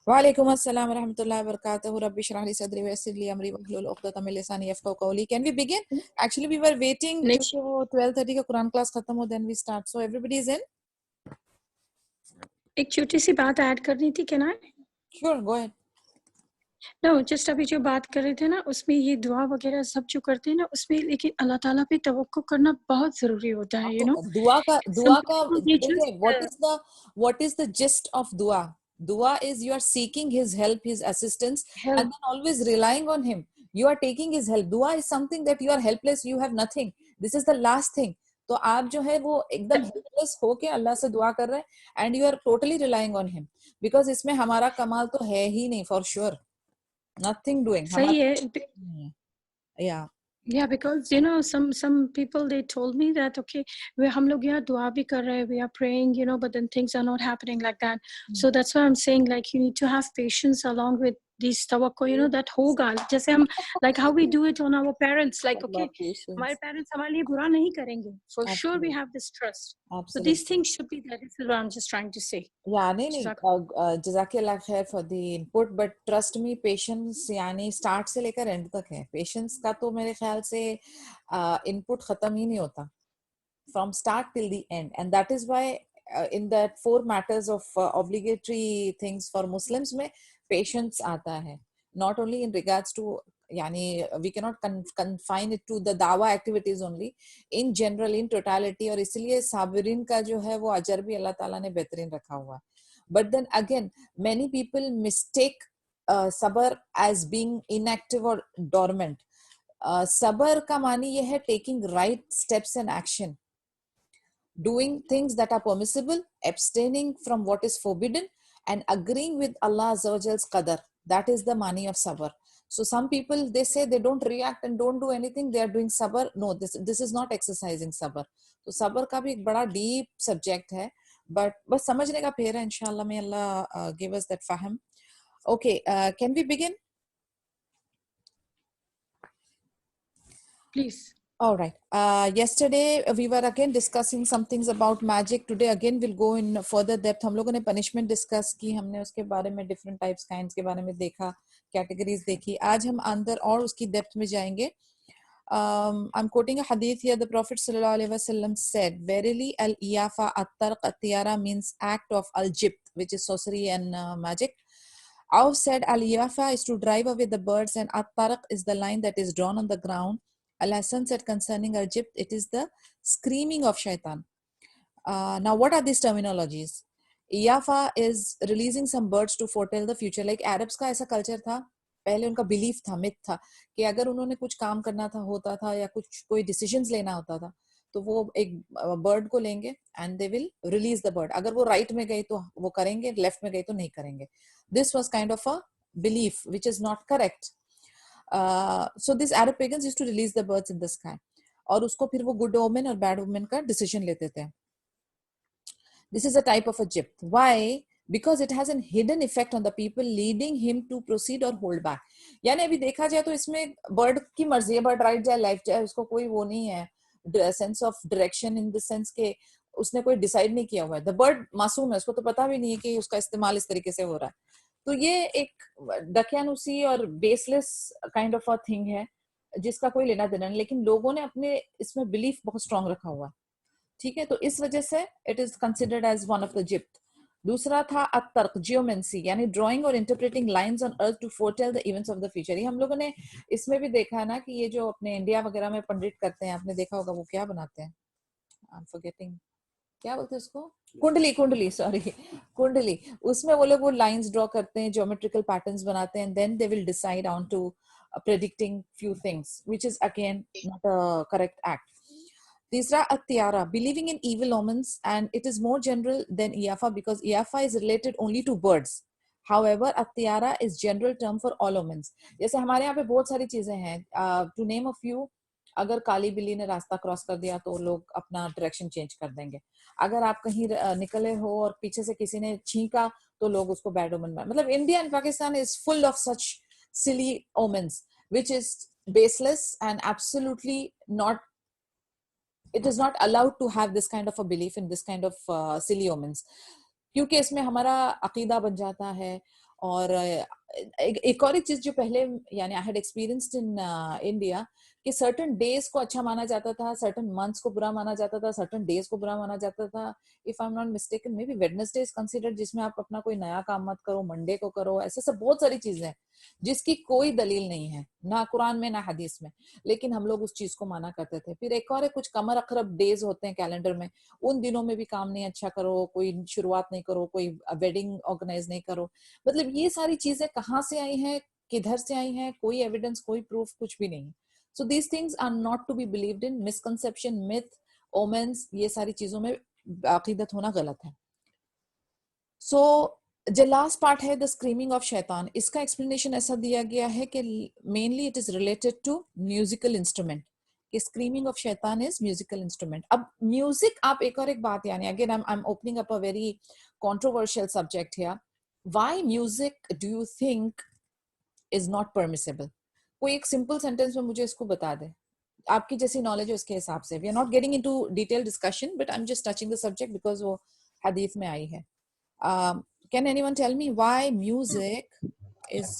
वालेकुम अस्सलाम रहमतुल्लाहि व बरकातहू रब्बि इश्रह ली सदरी व यस्सिर ली अमरी वहलुल उक़दतम मिन लिसानी यफ़क़हू क़ौली। Can we begin? Actually we were waiting नहीं, क्योंकि वो 12:30 का कुरान क्लास खत्म हो, then we start, so everybody is in. एक छोटी सी बात ऐड करनी थी, can I? Sure, go ahead. No, just अभी जो बात कर रहे थे ना, उसमें ये दुआ वगैरह सब जो करते हैं ना, उसमें लेकिन अल्लाह ताला पे तवक्कुल करना बहुत ज़रूरी होता हाँ, है, तो Some दुआ का people they just देखिए, what is the gist of दुआ? दुआ is you are seeking his help, his assistance, and help. Then always relying on him. You are taking his help. दुआ is something that you are helpless, you have nothing, this is the last thing. तो आप जो है वो एकदम helpless होके अल्लाह से दुआ कर रहे हैं, and you are totally relying on him, because इसमें हमारा कमाल तो है ही नहीं, फॉर श्योर, नथिंग डूइंग सही है. हमारा। या Yeah, because some people they told me that okay, we हम लोग यहाँ दुआ भी कर रहे हैं, we are praying, but then things are not happening like that. So that's why I'm saying like you need to have patience along with these tawakkul, that होगा. जैसे हम like how we do it on our parents, like okay, हमारे parents हमारे लिए बुरा नहीं करेंगे. For sure we have this trust. So these things should be there. This is what I'm just trying to say. या नहीं, जज़ाकल्लाह खैर for the input, but trust me, patience यानी स्टार्ट से लेकर एंड तक है। पेशेंस का तो मेरे ख्याल से इनपुट खत्म ही नहीं होता, from start till the end, and that is why in that 4 matters of obligatory things for Muslims में patience आता है, not only in regards to यानी we cannot confine it to the दावा activities only, in general, in totality, और इसलिए साबिरीन का जो है वो अजर भी अल्लाह ताला ने बेहतरीन रखा हुआ है। But then again, many people mistake सबर as being inactive or dormant. सबर का मानी ये है taking right steps and action, doing things that are permissible, abstaining from what is forbidden, and agreeing with Allah Azza wa Jal's qadar. That is the mani of sabr. So some people, they say they don't react and don't do anything, they are doing sabr. No, this is not exercising sabr. So sabr का भी एक बड़ा deep subject है, but बस समझने का फेर है, इंशाल्लाह may Allah give us that fahm. Okay, can we begin? Please. All right. Yesterday we were again discussing some things about magic. Today again we'll go in further depth. हम लोगों ने punishment discuss की, हमने उसके बारे में different types, kinds के बारे में देखा, categories देखी. आज हम अंदर और उसकी depth में जाएंगे. I'm quoting a hadith here. The Prophet ﷺ said, "Verily, al-iyafa at-tarq at-tiyara means act of al-jibt, which is sorcery and magic." Auf said, "Al-iyafa is to drive away the birds, and at-tarq is the line that is drawn on the ground." Al-Hasan said concerning al-jibt, it is the screaming of shaitan. Now, what are these terminologies? Iyafa is releasing some birds to foretell the future. Like Arabs का ऐसा culture था, पहले उनका belief था, myth था कि अगर उन्होंने कुछ काम करना था, होता था, या कुछ कोई decisions लेना होता था, तो वो एक bird को लेंगे and they will release the bird. अगर वो right में गई तो वो करेंगे, left में गई तो नहीं करेंगे. This was kind of a belief which is not correct. So these Arab pagans used to release the birds in the sky, और उसको फिर वो good omen और bad omen का decision लेते थे. This is a type of a jibt. Why? Because it has a hidden effect on the people, leading him to proceed or hold back. यानी अभी देखा जाए तो इसमें बर्ड की मर्जी है, बर्ड राइट जाए लेफ्ट जाए, उसको कोई वो नहीं है sense of direction, in the sense के उसने कोई डिसाइड नहीं किया हुआ है. द बर्ड मासूम है, उसको तो पता भी नहीं है कि उसका इस्तेमाल इस तरीके से हो रहा है. तो ये एक दकियानुसी और baseless kind of a thing है जिसका कोई लेना देना नहीं, लेकिन लोगों ने अपने इसमें बिलीफ बहुत स्ट्रांग रखा हुआ है. ठीक है, तो इस वजह से it is considered as one of the जिप्त. दूसरा था अतर्क, जियोमेंसी, यानी ड्राइंग और interpreting lines on earth to foretell the events of the future. ये हम लोगों ने इसमें भी देखा है ना कि ये जो अपने इंडिया वगैरह में पंडित करते हैं, आपने देखा होगा वो क्या बनाते हैं, आई एम फॉरगेटिंग, क्या बोलते हैं उसको, कुंडली, कुंडली, सॉरी, कुंडली. उसमें वो लोग वो लाइंस ड्रॉ करते हैं, ज्योमेट्रिकल पैटर्न्स बनाते हैं, and then they will decide on to predicting few things, which is again not a correct act. Tisra, at-tiara, believing in evil omens, and it is more general than iyafa because iyafa is related only to birds. However, at-tiara is general term for all omens. जैसे हमारे यहाँ पे बहुत सारी चीजें हैं, to name a few. अगर काली बिल्ली ने रास्ता क्रॉस कर दिया तो लोग अपना डायरेक्शन चेंज कर देंगे. अगर आप कहीं निकले हो और पीछे से किसी ने छींका तो लोग उसको बैड ओमन में, मतलब India and Pakistan is full of such silly omens which is baseless and absolutely not, it is not allowed to have this kind of a belief in this kind of silly omens, क्योंकि इसमें हमारा अकीदा बन जाता है और एक और एक चीज जो पहले यानी I had experienced in India कि सर्टन डेज को अच्छा माना जाता था, सर्टन मंथ्स को बुरा माना जाता था, सर्टन डेज को बुरा माना जाता था. If I am not mistaken may be Wednesday is considered जिसमें आप अपना कोई नया काम मत करो, मंडे को करो, ऐसे सब बहुत सारी चीजें हैं जिसकी कोई दलील नहीं है ना कुरान में ना हदीस में, लेकिन हम लोग उस चीज को माना करते थे. फिर एक और है कुछ कमर अखरब डेज होते हैं कैलेंडर में, उन दिनों में भी काम नहीं अच्छा करो, कोई शुरुआत नहीं करो, कोई वेडिंग ऑर्गेनाइज नहीं करो. मतलब ये सारी चीजें कहाँ से आई हैं, किधर से आई हैं, कोई एविडेंस कोई प्रूफ कुछ भी नहीं. So these things are not to be believed in. Misconception, myth, omens, ये सारी चीजों में अकीदत होना गलत है. सो जो लास्ट पार्ट है द स्क्रीमिंग ऑफ शैतान, इसका एक्सप्लेनेशन ऐसा दिया गया है कि mainly it is related to musical instrument, कि स्क्रीमिंग ऑफ शैतान इज म्यूजिकल इंस्ट्रूमेंट. अब म्यूजिक, आप एक और एक बात, यानी again I am opening up a very controversial subject here. Why music do you think is not permissible? कोई एक सिंपल सेंटेंस में मुझे इसको बता दे, आपकी जैसी नॉलेज है उसके हिसाब से. We are not getting into detail discussion but I am just touching the subject because वो हदीस में आई है. Can anyone tell me why music is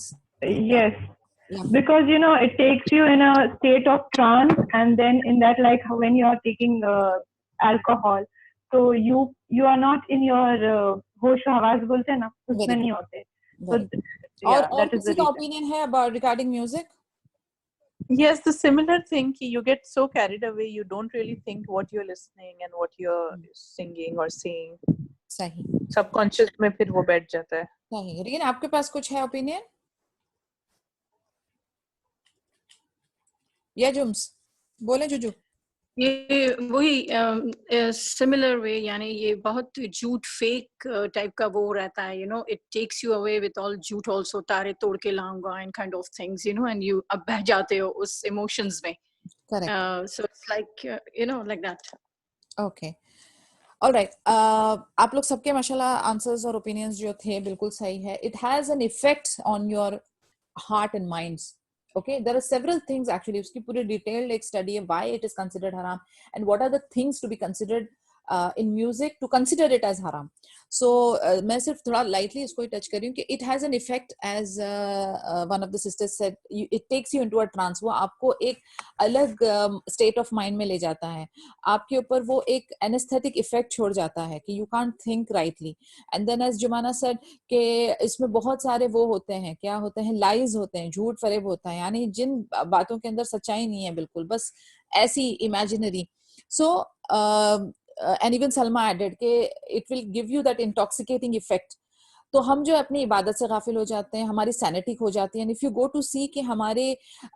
Yes, yeah, because it takes you in a state of trance, and then in that, like when you are taking alcohol, so you are not in your होश हवास बोलते हैं ना, उसमें very नहीं good, होते. So very good. और that is किसी the का reason. ओपिनियन है about regarding music? Yes, the similar thing ki you get so carried away, you don't really think what you're listening and what you're singing or saying. सही Subconscious में फिर वो बैठ जाता है. सही. लेकिन आपके पास कुछ है ओपिनियन या जुम्स? बोले जुजू. ये वही सिमिलर वे, यानी ये बहुत झूठ फेक टाइप का वो रहता है, you know, it takes you away with all झूठ ऑल्सो, तारे तोड़ के लाऊंगा and kind of things, you know, and you अब बह जाते हो उस इमोशंस में. Correct. So it's like you know like that. Okay, alright. आप लोग सबके माशाल्लाह आंसर्स और ओपिनियंस जो थे बिल्कुल सही है. It has an effect on your heart and minds. Okay, there are several things actually. उसकी पूरी detailed एक study है why it is considered haram and what are the things to be considered in music to consider it as haram. So मैं सिर्फ थोड़ा lightly इसको ही touch कर रही हूँ कि it has an effect as one of the sisters said, it takes you into a trance. वो आपको एक अलग state of mind में ले जाता है, आपके ऊपर वो एक anesthetic effect छोड़ जाता है कि you can't think rightly. And then as Jumana said कि इसमें बहुत सारे वो होते हैं, क्या होते हैं, लाइज होते हैं, झूठ फरेब होता है, यानी जिन बातों के अंदर सच्चाई नहीं है बिल्कुल, बस ऐसी इमेजिनरी. सो एंड इवन सलमा एडेड के it will give you that intoxicating effect. तो हम जो अपनी इबादत से गाफिल हो जाते हैं, हमारी सैनिटी खो जाती है. इफ यू गो टू सी कि हमारे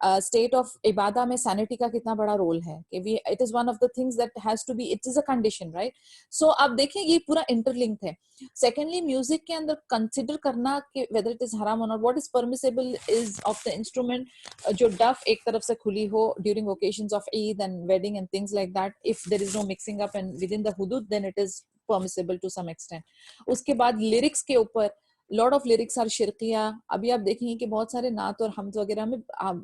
स्टेट ऑफ इबादा में सैनिटी का कितना बड़ा रोल है, कि we it is one of the things that has to be, it is a condition, right? So आप देखें ये पूरा इंटरलिंक्ड है. सेकेंडली, म्यूजिक के अंदर कंसिडर करना कि वेदर इट इज हराम or not, what is permissible is of the instrument. जो डफ एक तरफ से खुली हो during occasions of Eid and wedding and things like that, if there is no mixing up and within the हुदूद, then it is permissible to some extent. उसके बाद लिरिक्स के ऊपर लॉट ऑफ लिरिक्स आर शिरकिया. अभी आप देखेंगे कि बहुत सारे नात और हमद वगैरह में,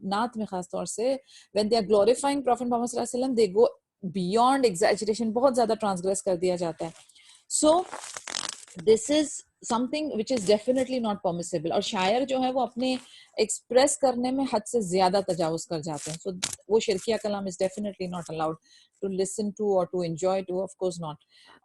नात में खास तौर से when they are glorifying prophet Mohammad सल्लल्लाहु अलैहि वसल्लम, दे गो बियॉन्ड एग्जैजरेशन, बहुत ज्यादा ट्रांसग्रेस कर दिया जाता है. So this is something which is definitely not permissible. और शायर जो है वो अपने एक्सप्रेस करने में हद से ज्यादा तजावुज कर जाते हैं. सो वो शिरकिया कलाम is definitely not allowed to listen to or to enjoy to, of course not.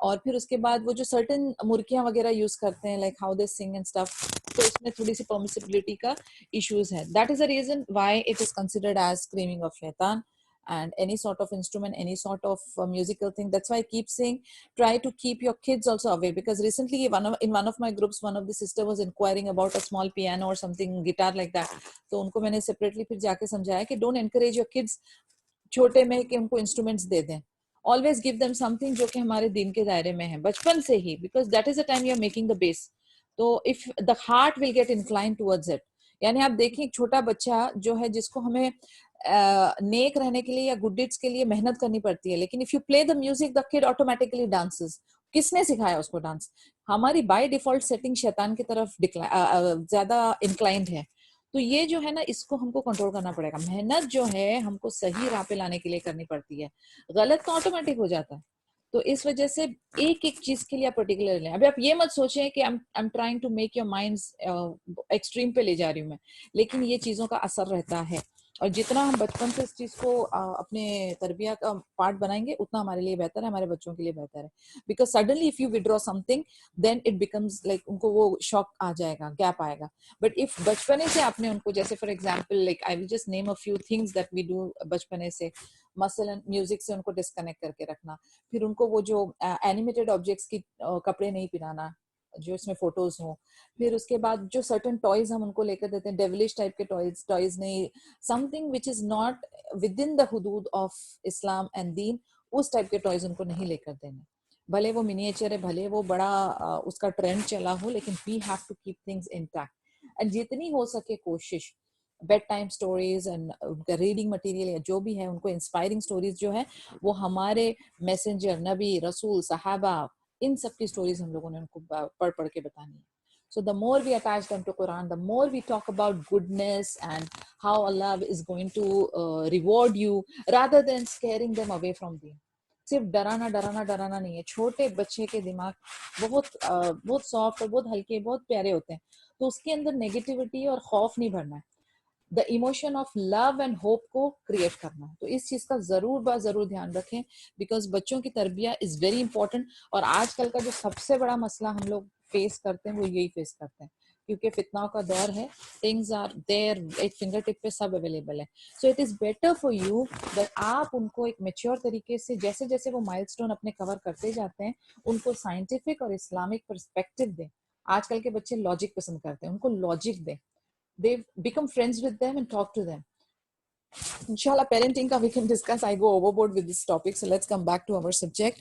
और फिर उसके बाद वो जो सर्टेन मुर्कियां वगैरह यूज करते हैं, like how they sing and stuff, तो इसमें थोड़ी सी परमिसिबिलिटी का इश्यूज है. That is the reason why it is considered as screaming of शैतान. And any sort of instrument, any sort of musical thing. That's why I keep saying, try to keep your kids also away, because recently in one of my groups, one of the sister was inquiring about a small piano or something, guitar like that. तो उनको मैंने separately फिर जाके समझाया कि don't encourage your kids छोटे में कि उनको instruments दे दें. Always give them something जो कि हमारे दिन के दायरे में है बचपन से ही, because that is the time you are making the base. तो if the heart will get inclined towards it, यानी आप देखें एक छोटा बच्चा जो है जिसको हमें नेक रहने के लिए या गुड डीड्स के लिए मेहनत करनी पड़ती है, लेकिन if you play the music the kid automatically dances. किसने सिखाया उसको डांस? हमारी बाय डिफॉल्ट सेटिंग शैतान की तरफ ज्यादा इंक्लाइंड है. तो ये जो है ना, इसको हमको कंट्रोल करना पड़ेगा. मेहनत जो है हमको सही राह पे लाने के लिए करनी पड़ती है, गलत तो ऑटोमेटिक हो जाता है. तो इस वजह से एक एक चीज के लिए आप पर्टिकुलर लें। अभी आप ये मत सोचें कि I am trying to make your minds extreme पे ले जा रही हूँ मैं, लेकिन ये चीजों का असर रहता है। और जितना हम बचपन से इस चीज को अपने तरबिया का पार्ट बनाएंगे उतना हमारे लिए बेहतर है, हमारे बच्चों के लिए बेहतर है। Because suddenly if you withdraw something then it becomes like उनको वो शॉक आ जाएगा, गैप आएगा। बट इफ बचपने से आपने उनको, जैसे for example like I will just name a few things that we do बचपने से, मसलन म्यूजिक से उनको डिस्कनेक्ट करके रखना, फिर उनको वो जो एनिमेटेड ऑब्जेक्ट्स की कपड़े नहीं पहनाना जो इसमें फोटोज हो, फिर उसके बाद जो सर्टेन टॉयज हम उनको लेकर देते हैं, डेविलिश टाइप के टॉयज नहीं, something which is not within the हुदूद ऑफ इस्लाम एंड दीन, उस टाइप के टॉयज उनको नहीं लेकर देने। भले वो मिनिएचर है, भले वो बड़ा उसका ट्रेंड चला हो, लेकिन we have to keep things intact. And जितनी हो सके कोशिश बेड टाइम स्टोरीज एंड उनका रीडिंग मटेरियल या जो भी है, उनको इंस्पायरिंग स्टोरीज जो है वो हमारे मैसेंजर, नबी, रसूल, सहाबा, इन सब की स्टोरीज हम लोगों ने उनको पढ़ पढ़ के बतानी है। So the more we attach them to Quran, the more we talk about goodness and how Allah is going to reward you, rather than scaring them away from deen. सिर्फ डराना डराना डराना नहीं है। छोटे बच्चे के दिमाग बहुत सॉफ्ट और बहुत हल्के, बहुत प्यारे होते हैं, तो उसके अंदर नेगेटिविटी और खौफ नहीं भरना है, the emotion of love and hope को क्रिएट करना है। तो इस चीज का जरूर ध्यान रखें, बिकॉज बच्चों की तरबिया इज वेरी इंपॉर्टेंट। और आजकल का जो सबसे बड़ा मसला हम लोग फेस करते हैं वो यही फेस करते हैं, क्योंकि फितनाओं का दौर है, थिंग्स आर देयर, एक फिंगर टिप पे सब अवेलेबल है। So it is better for you that आप उनको एक मेच्योर तरीके से, जैसे जैसे वो माइलस्टोन अपने कवर करते जाते हैं, उनको साइंटिफिक और इस्लामिक पर्सपेक्टिव दें। आजकल के बच्चे लॉजिक पसंद करते हैं, उनको लॉजिक दें, they become friends with them and talk to them. Inshallah, parenting ka we can discuss. I go overboard with this topic, so let's come back to our subject.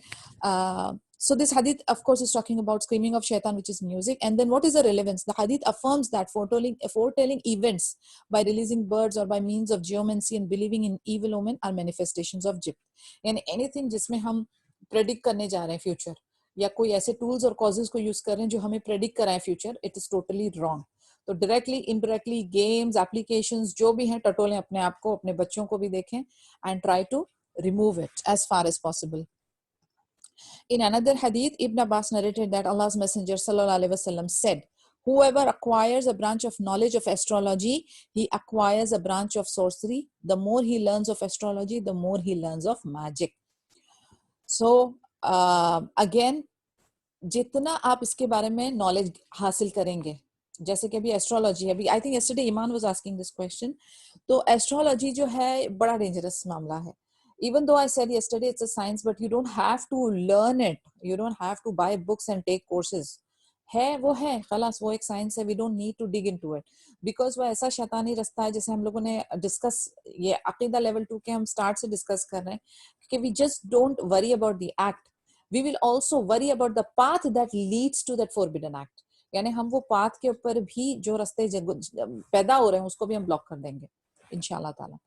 So this hadith, of course, is talking about screaming of shaitan, which is music. And then what is the relevance? The hadith affirms that foretelling events by releasing birds or by means of geomancy and believing in evil omen are manifestations of jinn. And anything जिसमें हम predict करने जा रहे हैं future, या कोई ऐसे tools और causes को use कर रहे हैं जो हमें predict कराएं future, it is totally wrong. तो डायरेक्टली इनडायरेक्टली गेम्स, एप्लीकेशंस जो भी हैं, टटोलें अपने आप को, अपने बच्चों को भी देखें, and try to remove it as far as possible. In another hadith, Ibn Abbas narrated that Allah's Messenger sallallahu alaihi wasallam said, whoever acquires a branch of knowledge of astrology, he acquires a branch of sorcery. The more he learns of astrology, the more he learns of magic. So again, जितना आप इसके बारे में knowledge हासिल करेंगे, जैसे कि अभी एस्ट्रोलॉजी है, अभी I think yesterday Iman was asking this question, तो एस्ट्रोलॉजी जो है बड़ा डेंजरस मामला है। Even though I said yesterday it's a science, but you don't have to learn it, you don't have to buy books and take courses. है खलास, वो एक साइंस है, we don't need to dig into it, because वो ऐसा शैतानी रास्ता है, जैसे हम लोगों ने डिस्कस, ये अकीदा लेवल 2 के हम स्टार्ट से डिस्कस कर रहे हैं, कि we just don't worry about the act, we will also worry about the path that leads to that forbidden act. यानी हम वो पाथ के ऊपर भी जो रास्ते पैदा हो रहे हैं उसको भी हम ब्लॉक कर देंगे इंशाल्लाह ताला.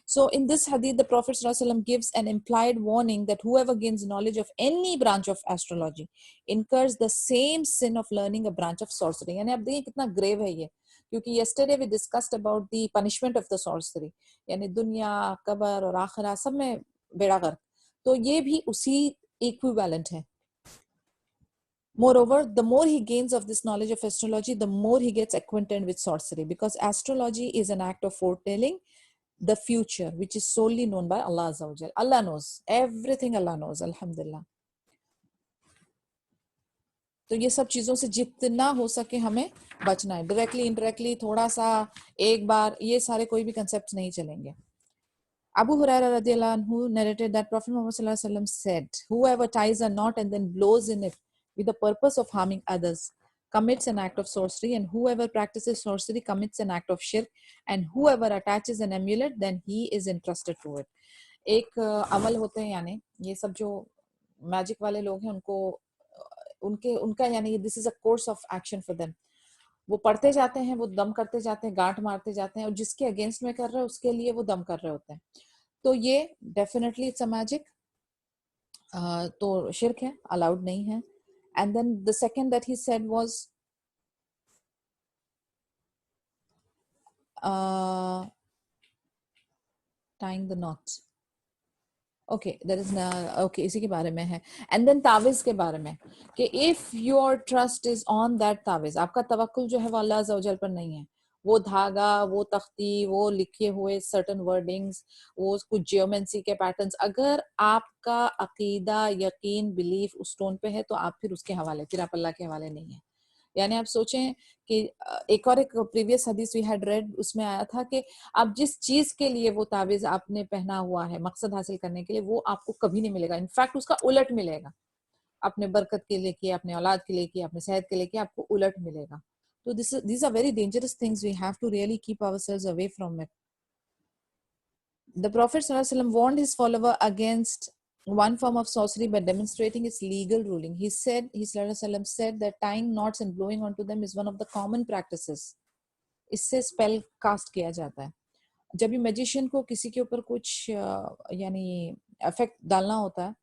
So in this hadith, the Prophet ﷺ gives an implied warning that whoever gains knowledge of any branch of astrology incurs the same sin of learning a branch of sorcery. यानी आप देखिए कितना ग्रेव है ये, क्योंकि yesterday we discussed about the punishment of the sorcery, यानी दुनिया, कब्र और आखिरा सब में बेड़ा गर्क, तो ये भी उसी equivalent है. Moreover, the more he gains of this knowledge of astrology, the more he gets acquainted with sorcery, because astrology is an act of foretelling the future, which is solely known by Allah Azza wa Jal. Allah knows everything, Allah knows, alhamdulillah. तो ये सब चीजों से जितना हो सके हमें बचना है, डायरेक्टली इनडायरेक्टली थोड़ा सा एक बार, ये सारे कोई भी कंसेप्ट नहीं चलेंगे. Abu Hurairah radiyallahu anhu narrated that Prophet Muhammad sallallahu alaihi wasallam said, whoever ties a knot and then blows in it with the purpose of harming others commits an act of sorcery, and whoever practices sorcery commits an act of shirk, and whoever attaches an amulet, then he is entrusted to it. एक अमल होते हैं, यानी ये सब जो magic वाले लोग हैं उनको उनका यानी this is a course of action for them. वो पढ़ते जाते हैं, वो दम करते जाते हैं, गांठ मारते जाते हैं, और जिसके अगेंस्ट में कर रहे हैं उसके लिए वो दम कर रहे होते हैं. तो ये डेफिनेटली इट्स अ मैजिक, तो शिर्क है, अलाउड नहीं है. And then the second that he said was tying the knots. Okay that is okay, इसी के बारे में है. एंड देन तावीज के बारे में कि if your trust is on that तावीज, आपका तवक्कुल जो है वो अल्लाह अज़्ज़ा वजल पर नहीं है, वो धागा, वो तख्ती, वो लिखे हुए सर्टन वर्डिंग्स, वो कुछ जियोमेंसी के पैटर्न्स, अगर आपका अकीदा, यकीन, बिलीफ उस स्टोन पे है तो आप फिर उसके हवाले, फिर आप अल्लाह के हवाले नहीं है. यानी आप सोचें कि एक प्रीवियस हदीस वी हैड रेड, उसमें आया था कि आप जिस चीज के लिए वो तावीज आपने पहना हुआ है मकसद हासिल करने के लिए, वो आपको कभी नहीं मिलेगा. इनफैक्ट उसका उलट मिलेगा. अपने बरकत के लिए किया, अपने औलाद के लिए किया, अपने सेहत के लिए किया, आपको उलट मिलेगा. तो these are very dangerous things. We have to really keep ourselves away from it. The Prophet ﷺ warned his follower against one form of sorcery by demonstrating its legal ruling. He ﷺ said that tying knots and blowing onto them is one of the common practices. इससे spell cast किया जाता है. जब भी magician को किसी के ऊपर कुछ यानी इफेक्ट डालना होता है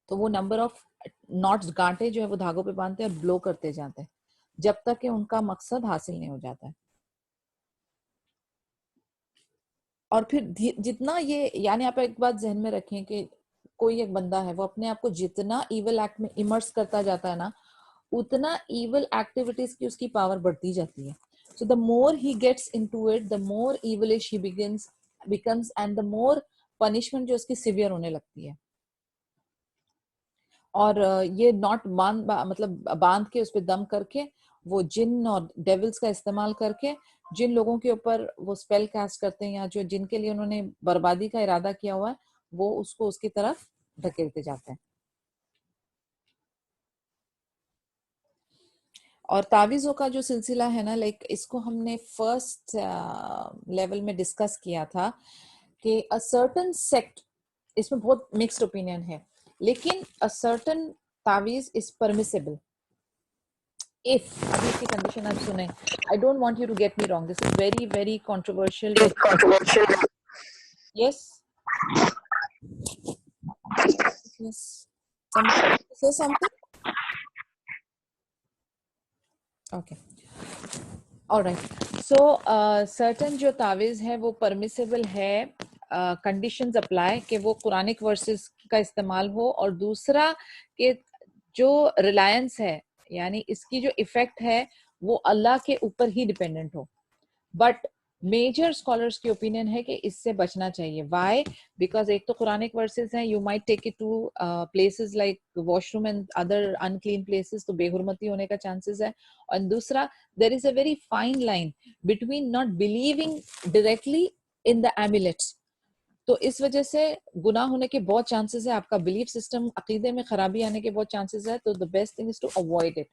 तो वो नंबर ऑफ नॉट्स, गांठे जो है वो धागों पे बांधते हैं और ब्लो करते जाते हैं जब तक कि उनका मकसद हासिल नहीं हो जाता है. और फिर जितना ये, यानी आप एक बात जहन में रखें कि कोई एक बंदा है, वो अपने आप को जितना इविल एक्ट में इमर्स करता जाता है ना, उतना इविल एक्टिविटीज की उसकी पावर बढ़ती जाती है. So the more he gets into it, the more evilish he becomes, and the more punishment जो उसकी सिवियर होने लगती है. और ये नॉट मतलब बांध के उस पर दम करके वो जिन और डेविल्स का इस्तेमाल करके जिन लोगों के ऊपर वो स्पेल कास्ट करते हैं या जो जिनके लिए उन्होंने बर्बादी का इरादा किया हुआ है, वो उसको उसकी तरफ धकेलते जाते हैं. और तावीज़ों का जो सिलसिला है ना, लाइक इसको हमने फर्स्ट लेवल में डिस्कस किया था कि अ सर्टेन सेक्ट, इसमें बहुत मिक्स्ड ओपिनियन है, लेकिन अ सर्टेन तावीज इज परमिसिबल इफ, अभी इसकी कंडीशन आप सुने. I don't want you to get me wrong, this is very very controversial. Yes yes, say something. Okay. All right. So certain जो तावीज़ है वो परमिसेबल है, कंडीशंस अप्लाई कि वो कुरानिक वर्सेस का इस्तेमाल हो, और दूसरा कि जो रिलायंस है यानी इसकी जो इफेक्ट है वो अल्लाह के ऊपर ही डिपेंडेंट हो. बट मेजर स्कॉलर्स की ओपिनियन है कि इससे बचना चाहिए. व्हाई? बिकॉज एक तो कुरानिक वर्सेस हैं, you might take it to places like washroom and other unclean places, तो बेहुरमती होने का चांसेस है. और दूसरा, there is a very fine line between not believing directly in the amulets. तो इस वजह से गुनाह होने के बहुत चांसेस है, आपका बिलीफ सिस्टम, अकीदे में खराबी आने के बहुत चांसेस है. तो the best thing is to avoid it.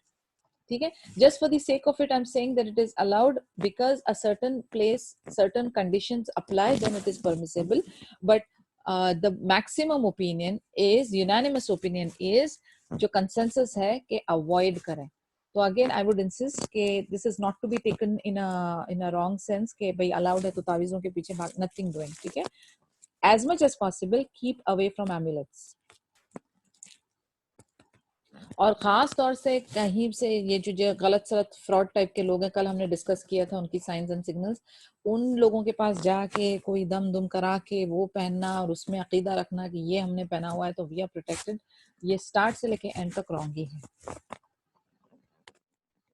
ठीक है, just for the sake of it I'm saying that it is allowed because a certain place, certain conditions apply, then it is permissible. But the maximum opinion is, unanimous opinion is, जो consensus है कि avoid करें. तो again I would insist कि this is not to be taken in a wrong sense कि भाई allowed है तो तावीज़ों के पीछे भाग, nothing doing. ठीक है, as much as possible keep away from amulets. और ख़ास तौर से कहीं से ये जो गलत सलत फ्रॉड टाइप के लोग हैं, कल हमने डिस्कस किया था उनकी साइंस एंड सिग्नल्स, उन लोगों के पास जाके कोई दम दुम करा के वो पहनना और उसमें अकीदा रखना कि ये हमने पहना हुआ है तो वी आर प्रोटेक्टेड, ये स्टार्ट से लेके एंड तक रॉन्ग ही है.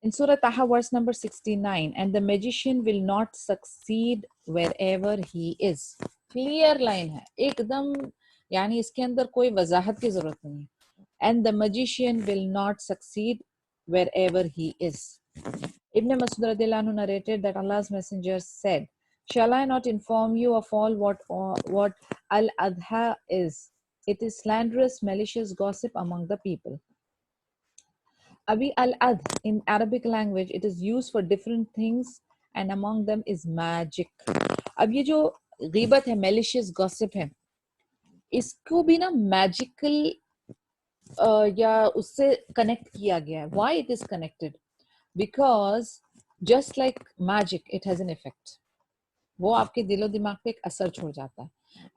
In Surah Taha verse number 69, and the magician will not succeed wherever he is. Clear line है एकदम, यानी इसके अंदर कोई वजाहत की जरूरत नहीं है. And the magician will not succeed wherever he is. Ibn Masud radhiyallahu anhu narrated that Allah's messenger said, "Shall I not inform you of all what al-adha is? It is slanderous, malicious gossip among the people." Abhi al-adh in Arabic language, it is used for different things, and among them is magic. अब ये जो गीबत है, malicious gossip है, इसको भी ना magical या उससे कनेक्ट किया गया है. Why it is connected? Because just like magic, it has an effect. वो आपके दिलो दिमाग पे एक असर छोड़ जाता है.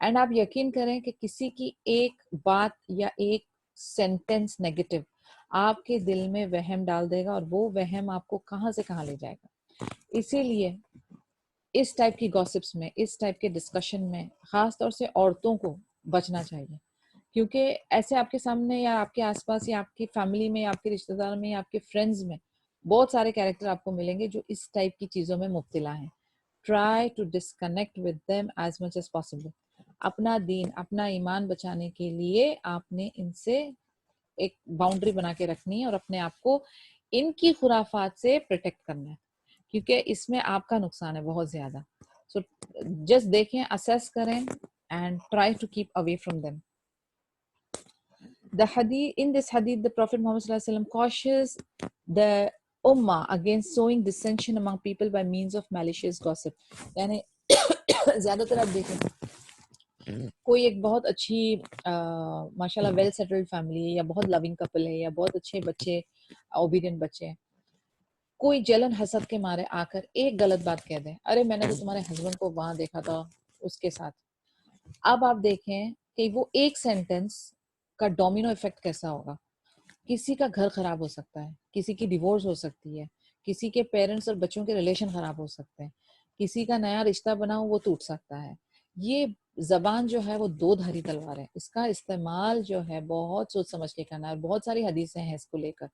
एंड आप यकीन करें कि किसी की एक बात या एक सेंटेंस नेगेटिव आपके दिल में वहम डाल देगा, और वो वहम आपको कहाँ से कहाँ ले जाएगा. इसीलिए इस टाइप की गॉसिप्स में, इस टाइप के डिस्कशन में, खास तौर से औरतों को बचना चाहिए, क्योंकि ऐसे आपके सामने या आपके आसपास या आपकी फैमिली में या आपके रिश्तेदार में या आपके फ्रेंड्स में बहुत सारे कैरेक्टर आपको मिलेंगे जो इस टाइप की चीज़ों में मुब्तला हैं। Try to disconnect with them as much as possible. अपना दीन, अपना ईमान बचाने के लिए आपने इनसे एक बाउंड्री बना के रखनी है और अपने आप को इनकी खुराफात से प्रोटेक्ट करना है, क्योंकि इसमें आपका नुकसान है बहुत ज्यादा। सो जस्ट देखें, असेस करें and try to keep away from them. In this hadith, the Prophet Muhammad sallallahu alaihi wasallam cautions the ummah against sowing dissension among people by means of malicious gossip. यानी ज्यादातर आप देखें कोई एक बहुत अच्छी माशाल्लाह वेल सेटल्ड फैमिली है या बहुत लविंग कपल है या बहुत अच्छे बच्चे, ओबीडियंट बच्चे हैं, कोई जलन हसद के मारे आकर एक गलत बात कह दे, अरे मैंने तो तुम्हारे हस्बैंड को वहां देखा था उसके साथ। अब आप देखें कि वो एक सेंटेंस का डोमिनो इफेक्ट कैसा होगा। किसी का घर खराब हो सकता है, किसी की डिवोर्स हो सकती है, किसी के पेरेंट्स और बच्चों के रिलेशन खराब हो सकते हैं, किसी का नया रिश्ता बना हो वो टूट सकता है। ये जबान जो है वो दो धारी तलवार है, इसका इस्तेमाल जो है बहुत सोच समझ के करना है। बहुत सारी हदीसें हैं इसको लेकर।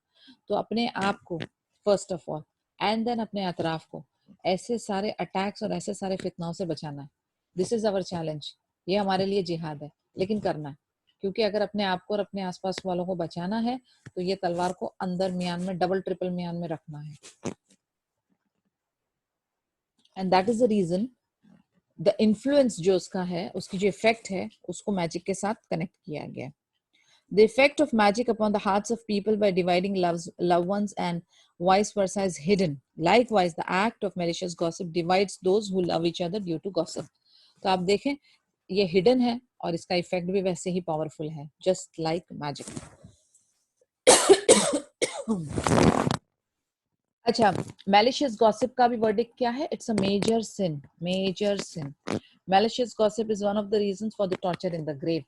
तो अपने आप को first of all and then अपने अतराफ को ऐसे सारे अटैक्स और ऐसे सारे फितनाओं से बचाना है। This is our challenge. ये हमारे लिए जिहाद है, लेकिन करना है, क्योंकि अगर अपने आप को और अपने आसपास वालों को बचाना है तो ये तलवार को अंदर मियान में, डबल ट्रिपल मियान में रखना है। And that is the reason the influence जो उसका है, उसकी जो इफेक्ट है, उसको मैजिक के साथ कनेक्ट किया गया। The effect of magic upon the hearts of people by dividing loved ones and vice versa is hidden. Likewise, the act of malicious gossip divides those who love each other due to gossip. तो आप देखें ये hidden है और इसका effect भी वैसे ही powerful है, जस्ट लाइक मैजिक। अच्छा, malicious gossip का भी वर्डिक्ट क्या है? It's a major sin. Major sin. Malicious gossip is one of the reasons for the torture in the grave.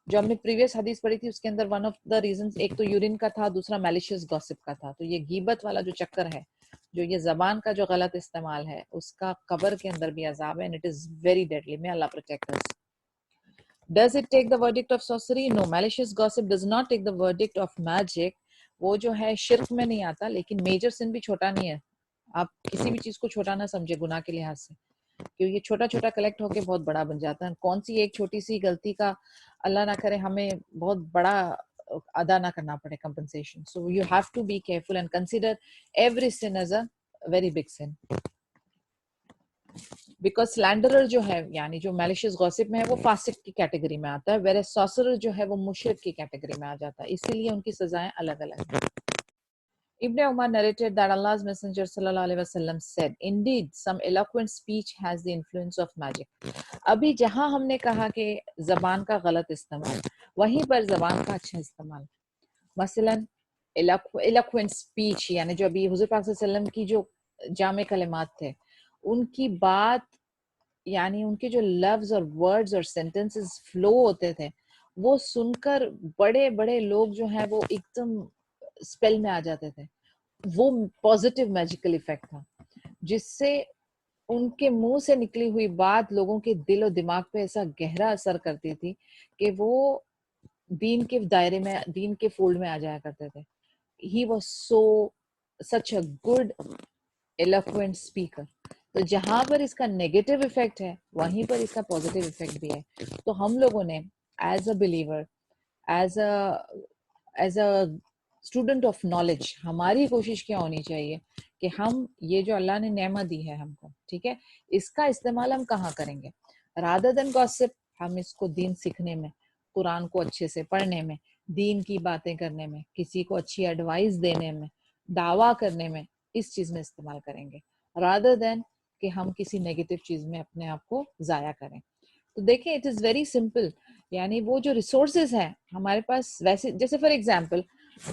जो हमने प्रीवियस हदीस पढ़ी थी उसके अंदर वन ऑफ द रीजंस एक तो यूरिन का था, दूसरा मैलिशियस गॉसिप का था। तो ये गीबत वाला जो चक्कर है, जो ये जबान का जो गलत इस्तेमाल है, उसका कब्र के अंदर भी अजाब है and it is very deadly. May Allah protect us. Does it take the verdict of sorcery? No, malicious gossip does not take the verdict of magic. वो जो है शिर्क में नहीं आता, लेकिन मेजर सिन भी छोटा नहीं है। आप किसी भी चीज को छोटा ना समझे गुनाह के लिहाज से, क्योंकि ये छोटा छोटा कलेक्ट होके बहुत बड़ा बन जाता है। कौन सी एक छोटी सी गलती का अल्लाह ना करे हमें बहुत बड़ा अदा ना करना पड़े compensation. So you have to be careful and consider every sin as a very big sin. Because slanderer जो है, यानी जो मैलिशियस गॉसिप में है, वो फासिक की कैटेगरी में आता है, वेयर सॉसरर जो है वो मुशरिक की कैटेगरी में आ जाता है। इसीलिए उनकी सजाएं अलग अलग हैं। Ibn Umar narrated that Allah's Messenger sallallahu alaihi wasallam said, "Indeed, some eloquent speech has the influence of magic." अभी जहां हमने कहा कि जबान का गलत इस्तेमाल, वहीं पर जबान का अच्छा इस्तेमाल। मसलन eloquent speech, यानी जो अभी हुजूर पाक सल्लल्लाहु अलैहि वसल्लम की जो जामे कलिमात थे, उनकी बात, यानी उनके जो लफ्ज और वर्ड्स और सेंटेंसेस फ्लो होते थे, वो सुनकर बड़े बड़े लोग जो हैं वो एकदम स्पेल में आ जाते थे। वो पॉजिटिव मैजिकल इफेक्ट था, जिससे उनके मुंह से निकली हुई बात लोगों के दिल और दिमाग पे ऐसा गहरा असर करती थी कि वो दीन के दायरे में, दीन के फोल्ड में आ जाया करते थे। He was so such a good eloquent speaker. तो जहां पर इसका नेगेटिव इफेक्ट है, वहीं पर इसका पॉजिटिव इफेक्ट भी है। तो हम लोगों ने as a believer, as a student of knowledge, हमारी कोशिश क्या होनी चाहिए कि हम ये जो अल्लाह ने नेमत दी है हमको, ठीक है, इसका इस्तेमाल हम कहाँ करेंगे? रादर देन गॉसिप, हम इसको दीन सीखने में, कुरान को अच्छे से पढ़ने में, दीन की बातें करने में, किसी को अच्छी एडवाइस देने में, दावा करने में, इस चीज में इस्तेमाल करेंगे, रादर देन कि हम किसी नेगेटिव चीज में अपने आप को जाया करें। तो देखें, इट इज वेरी सिंपल। यानी वो जो रिसोर्सेज हैं हमारे पास, वैसे जैसे फॉर एग्जांपल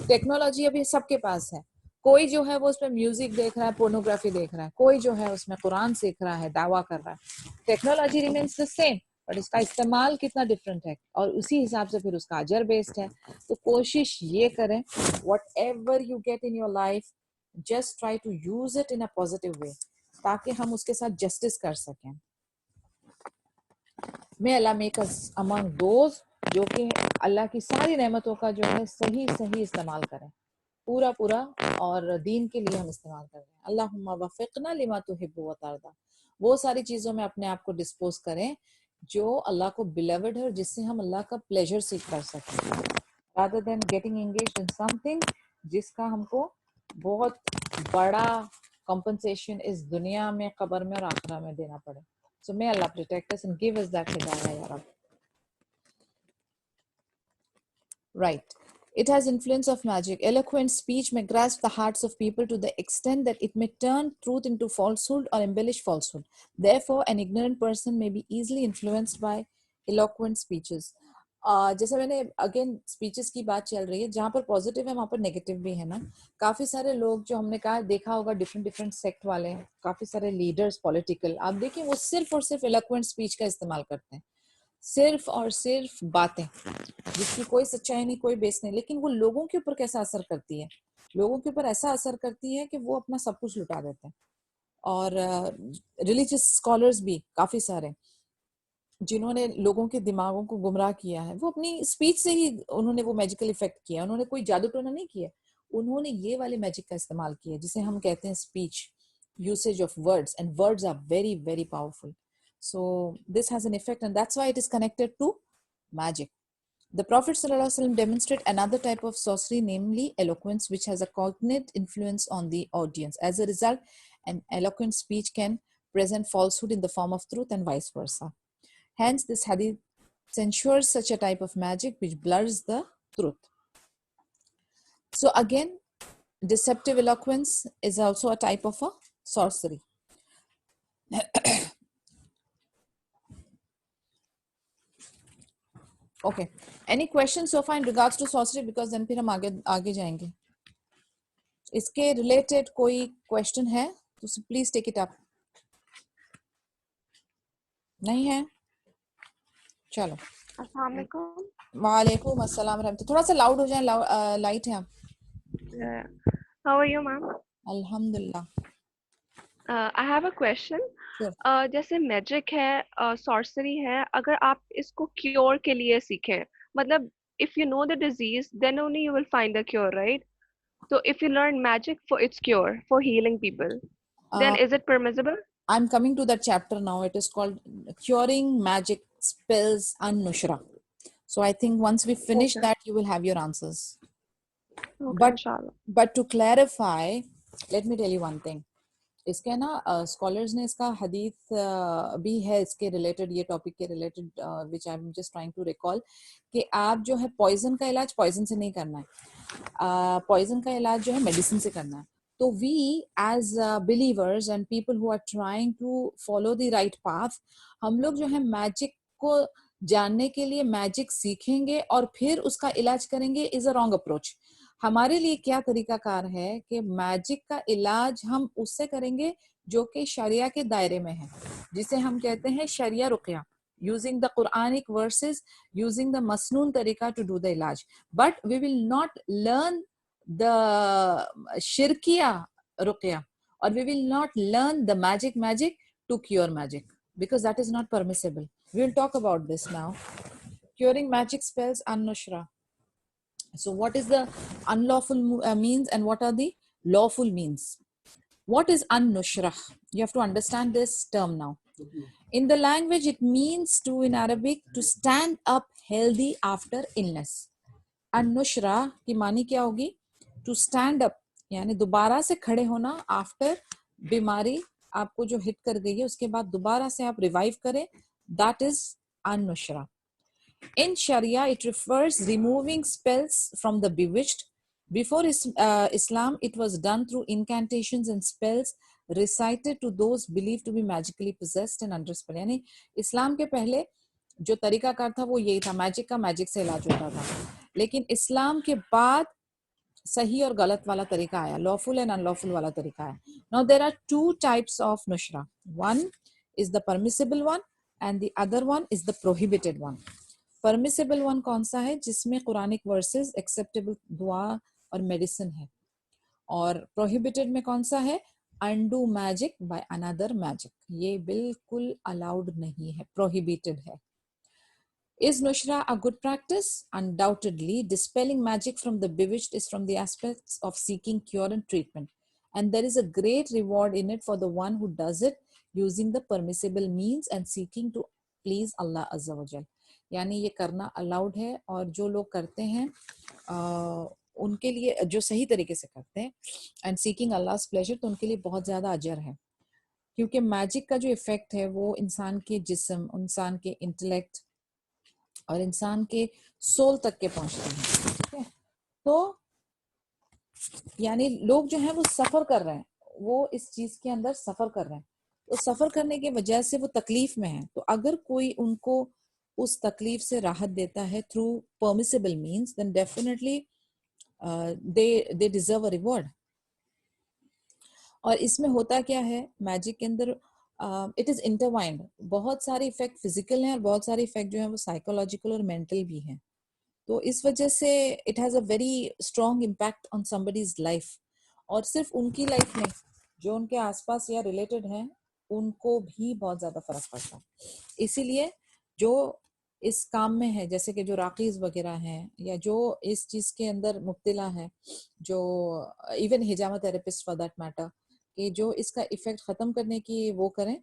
टेक्नोलॉजी अभी सबके पास है। कोई जो है वो उसमें म्यूजिक देख रहा है, पोर्नोग्राफी देख रहा है, कोई जो है उसमें कुरान सीख रहा है, दावा कर रहा है। Technology remains the same, but इसका इस्तेमाल कितना डिफरेंट है और उसी हिसाब से फिर उसका अजर बेस्ड है। तो कोशिश ये करें, whatever you get in your life, just try to use it in a positive way, ताकि हम उसके साथ जस्टिस कर सकें। May Allah make us among those जो कि अल्लाह की सारी नेमतों का जो है सही सही इस्तेमाल करें, पूरा पूरा और दीन के लिए हम इस्तेमाल कर रहे हैं. अल्लाहुम्मा वफ़िक़ना लिमा तुहिब्बु व तर्दा. वो सारी चीज़ों में अपने आप को डिस्पोज करें जो अल्लाह को बिलवड है और जिससे हम अल्लाह का प्लेजर सीख कर सकें, rather than getting engaged in something जिसका हमको बहुत बड़ा compensation इस दुनिया में, कब्र में और आखिरत में देना पड़े. So may Allah protect us and give us that hidayah, ya Rabb. Right. It has influence of magic. Eloquent speech may grasp the hearts of people to the extent that it may turn truth into falsehood or embellish falsehood. Therefore, an ignorant person may be easily influenced by eloquent speeches. जैसे मैंने again speeches की बात चल रही है, जहाँ पर positive है वहाँ पर नेगेटिव भी है ना. काफी सारे लोग जो हमने कहा देखा होगा डिफरेंट डिफरेंट सेक्ट वाले, काफी सारे लीडर्स पॉलिटिकल, आप देखिए वो सिर्फ और सिर्फ एलोक्वेंट स्पीच का इस्तेमाल करते हैं, सिर्फ और सिर्फ बातें जिसकी कोई सच्चाई नहीं, कोई बेस नहीं, लेकिन वो लोगों के ऊपर कैसा असर करती है, लोगों के ऊपर ऐसा असर करती है कि वो अपना सब कुछ लुटा देते हैं. और रिलीजियस स्कॉलर्स भी काफी सारे जिन्होंने लोगों के दिमागों को गुमराह किया है, वो अपनी स्पीच से ही उन्होंने वो मैजिकल इफेक्ट किया. उन्होंने कोई जादू टोना नहीं किया, उन्होंने ये वाले मैजिक का इस्तेमाल किया जिसे हम कहते हैं speech, usage of words, and words are very very powerful. So this has an effect, and that's why it is connected to magic. The Prophet ﷺ demonstrated another type of sorcery, namely eloquence, which has a cognate influence on the audience. As a result, an eloquent speech can present falsehood in the form of truth and vice versa. Hence, this hadith censures such a type of magic which blurs the truth. So again, deceptive eloquence is also a type of a sorcery. Okay. Any questions so far in regards to sorcery? Because then फिर हम आगे जाएंगे. इसके related कोई question है तो please take it up. नहीं है? चलो. अस्सलाम वालेकुम. वालेकुम अस्सलाम रहमतुल्लाह. थोड़ा सा loud हो जाए, light है आप. How are you, ma'am? अल्हम्दुलिल्लाह. I have a question. Sure. जैसे मैजिक है, सॉर्सरी है, अगर आप इसको क्योर के लिए सीखें, मतलब if you know the disease, then only you will find the cure, right? So if you learn magic for its cure, for healing people, then is it permissible? I'm coming to that chapter now. It is called Curing Magic Spells and Nushra. So I think once we finish that, you will have your answers. Okay, inshallah. But to clarify, let me tell you one thing. इसके ना scholars ने इसका हदीस भी है इसके related, ये topic के related, which I am just trying to recall, कि आप जो है पॉइजन का इलाज पॉइजन से नहीं करना है, पॉइजन का इलाज जो है मेडिसिन से करना है. तो we as believers and people who are trying to follow the right path, हम लोग जो है मैजिक को जानने के लिए मैजिक सीखेंगे और फिर उसका इलाज करेंगे इज अ रॉन्ग अप्रोच. हमारे लिए क्या तरीकाकार है कि मैजिक का इलाज हम उससे करेंगे जो कि शरिया के दायरे में है, जिसे हम कहते हैं शरिया रुक़या, using the Quranic verses, using the मसनून तरीका टू डू द इलाज. But we will not learn the शिरकिया रुक़या, और we will not learn the magic to cure magic, because that is not permissible. We will talk about this now. Curing magic spells and nushra. So what is the unlawful means and what are the lawful means? What is an-nushra? You have to understand this term now. In the language, it means to, in Arabic, to stand up healthy after illness. An-nushra की मानी क्या होगी? To stand up, यानी दोबारा से खड़े होना after बीमारी आपको जो हिट कर गई है उसके बाद दोबारा से आप रिवाइव करें, that is an-nushra. In Sharia, it refers removing spells from the bewitched. Before Islam, it was done through incantations and spells recited to those believed to be magically possessed and under spell. यानी इस्लाम के पहले जो तरीकाकार था वो यही था, magic का मैजिक से इलाज होता था. लेकिन इस्लाम के बाद सही और गलत वाला तरीका आया, लॉफुल एंड अनलॉफुल वाला तरीका आया. Now there are two types of nushra. One is the permissible one and the other one is the prohibited one. Permissible one कौन सा है? जिसमें कुरानिक वर्सेस, एक्सेप्टेबल दुआ और मेडिसिन है. और प्रोहिबिटेड में कौन सा है? Undo magic by another magic. ये बिल्कुल अलाउड नहीं है, प्रोहिबिटेड है. Is Nushra a good practice? Undoubtedly. Dispelling magic from the bewitched is from the aspects of seeking cure and treatment. And there is a great reward in it for the one who does it using the permissible means and seeking to please Allah Azza wa Jal. यानी ये करना allowed है, और जो लोग करते हैं उनके लिए, जो सही तरीके से करते हैं and seeking Allah's pleasure, तो उनके लिए बहुत ज़्यादा अजर है, क्योंकि मैजिक का जो इफेक्ट है वो इंसान के जिस्म, इंसान के इंटेलेक्ट और इंसान के सोल तक के पहुंचते हैं. ठीक है, तो यानी लोग जो हैं वो सफर कर रहे हैं, वो इस चीज के अंदर सफर कर रहे हैं, तो सफर करने की वजह से वो तकलीफ में है, तो अगर कोई उनको उस तकलीफ से राहत देता है through permissible means, then definitely they deserve a reward. और इसमें होता क्या है मैजिक के अंदर, इट इज इंटरवाइंड. बहुत सारे इफेक्ट फिजिकल हैं और बहुत सारे इफेक्ट जो है वो साइकोलॉजिकल और मेंटल भी हैं. तो इस वजह से it has a very strong impact on somebody's life, और सिर्फ उनकी लाइफ में, जो उनके आसपास या रिलेटेड हैं उनको भी बहुत ज्यादा फर्क पड़ता है. इसीलिए जो इस काम में है, जैसे कि जो राकीज वगैरह हैं या जो इस चीज के अंदर मुब्तला है, जो even hijama therapist for that matter, कि जो इसका इफेक्ट खत्म करने की वो करें,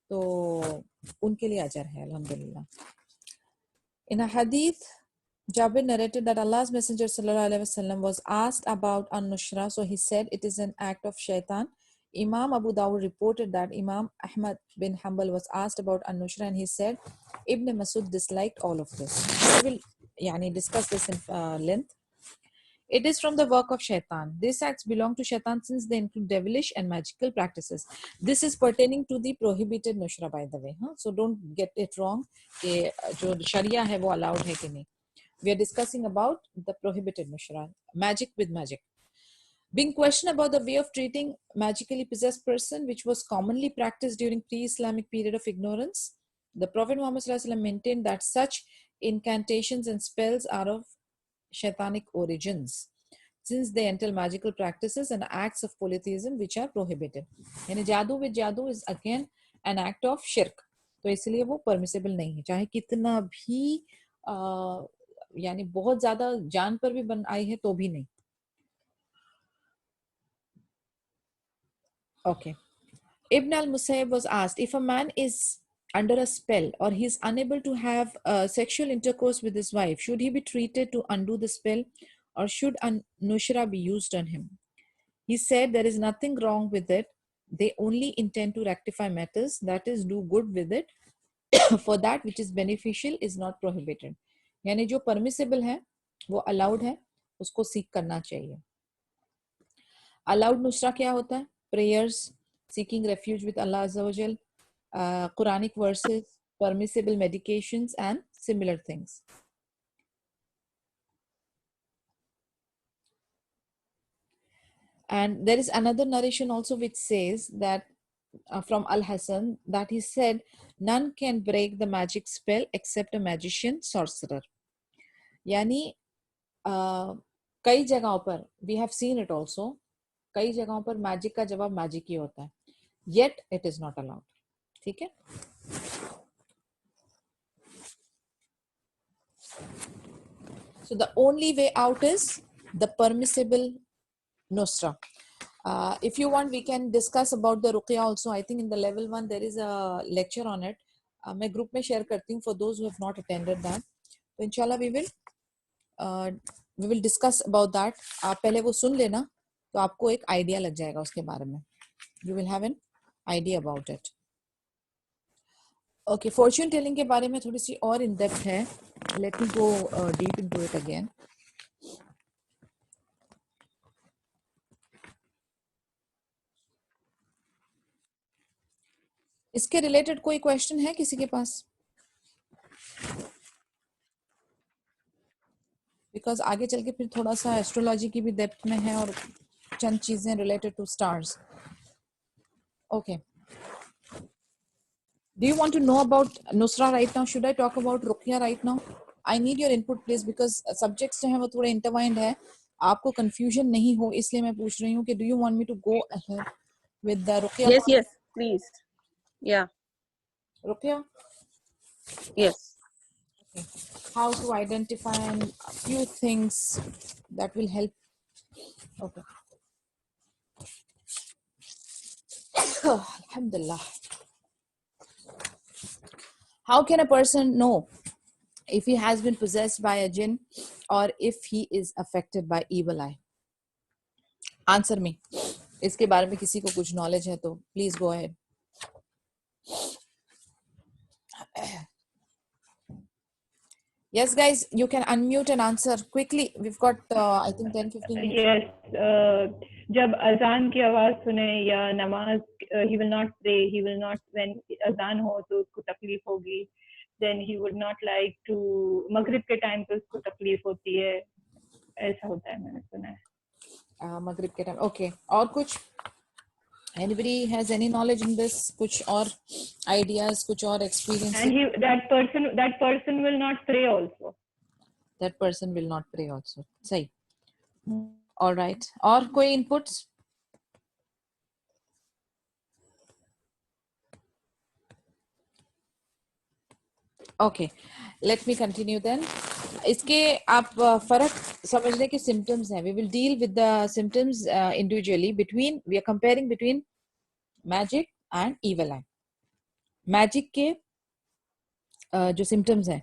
तो उनके लिए अजर है अल्हम्दुलिल्लाह. इन अ हदीथ, Jabir narrated that Allah's Messenger sallallahu alaihi wasallam was asked about an-nushra, so he said it is an act of shaitan. Imam Abu Dawud reported that Imam Ahmad bin Hanbal was asked about an-nushra and he said Ibn Masud disliked all of this. We will discuss this in length. It is from the work of shaitan. These acts belong to shaitan since they include devilish and magical practices. This is pertaining to the prohibited nushra, by the way. So don't get it wrong कि जो sharia है वो allowed है कि नहीं. We are discussing about the prohibited nushra, magic with magic. Being questioned about the way of treating magically possessed person, which was commonly practiced during pre-Islamic period of ignorance, the Prophet Muhammad ﷺ maintained that such incantations and spells are of shaitanic origins, since they entail magical practices and acts of polytheism which are prohibited. यानी जादू with जादू is again an act of shirk, तो इसलिए वो permissible नहीं है, चाहे कितना भी यानी बहुत ज्यादा जान पर भी बन आई है तो भी नहीं. Okay. Ibn al-Musayyib was asked, if a man is under a spell or he is unable to have sexual intercourse with his wife, should he be treated to undo the spell, or should nushra be used on him? He said there is nothing wrong with it. They only intend to rectify matters, that is, do good with it. For that which is beneficial is not prohibited. यानी जो permissible है वो allowed है, उसको सीख करना चाहिए. Allowed Nusra क्या होता है? प्रेयर्स, सीकिंग रेफ्यूज विद अल्लाह अज़्ज़ा व जल, Quranic verses, permissible medications and similar things. And there is another narration also which says that from Al-Hasan, that he said none can break the magic spell except a magician, sorcerer. यानी कई जगहों पर we have seen it also, कई जगहों पर magic का जवाब magic ही होता है, yet it is not allowed. ठीक है. So the only way out is the permissible nusra. If you want, we can discuss about the ruqya also. I think in the level 1 there is a lecture on it. मैं group में share करती हूँ for those who have not attended that. तो इंशाल्लाह we will discuss about that. आप पहले वो सुन लेना तो आपको एक idea लग जाएगा उसके बारे में. You will have an idea about it. Okay, fortune telling के बारे में थोड़ी सी और in depth है. Let me go deep into it again. इसके रिलेटेड कोई क्वेश्चन है किसी के पास? बिकॉज आगे चल के फिर थोड़ा सा एस्ट्रोलॉजी की भी डेप्थ में है और चंद चीजें related to stars. Okay, do you want to know about नुसरा right now? Should I talk about रुकिया right now? I need your input please, because subjects जो हैं वो थोड़े इंटरवाइंड है, आपको कंफ्यूजन नहीं हो इसलिए मैं पूछ रही हूँ कि do you want me to go ahead with the रुकिया? Yes, please. Yeah. रुकिया? Yes. Okay. How to identify and a few things that will help. Okay. Alhamdulillah. How can a person know if he has been possessed by a jinn or if he is affected by evil eye? Answer me. इसके बारे में किसी को कुछ knowledge है तो please go ahead. Yes, guys, you can unmute and answer quickly. We've got, I think, 10-15 minutes. Yes, जब अजान की आवाज सुने या नमाज, he will not pray. He will not, when अजान हो तो उसको तकलीफ होगी. Then he would not like to. मगरिब के टाइम पे उसको तकलीफ होती है. ऐसा होता है, मैंने सुना है. मगरिब के टाइम. Okay. और कुछ? Anybody has any knowledge in this? कुछ और ideas, कुछ और experience? And that person will not pray also. That person will not pray also. सही. All right. और कोई inputs? Okay. Let me continue then. इसके आप फर्क समझने के symptoms हैं. We will deal with the symptoms individually. We are comparing between magic and evil eye. Magic के जो symptoms हैं,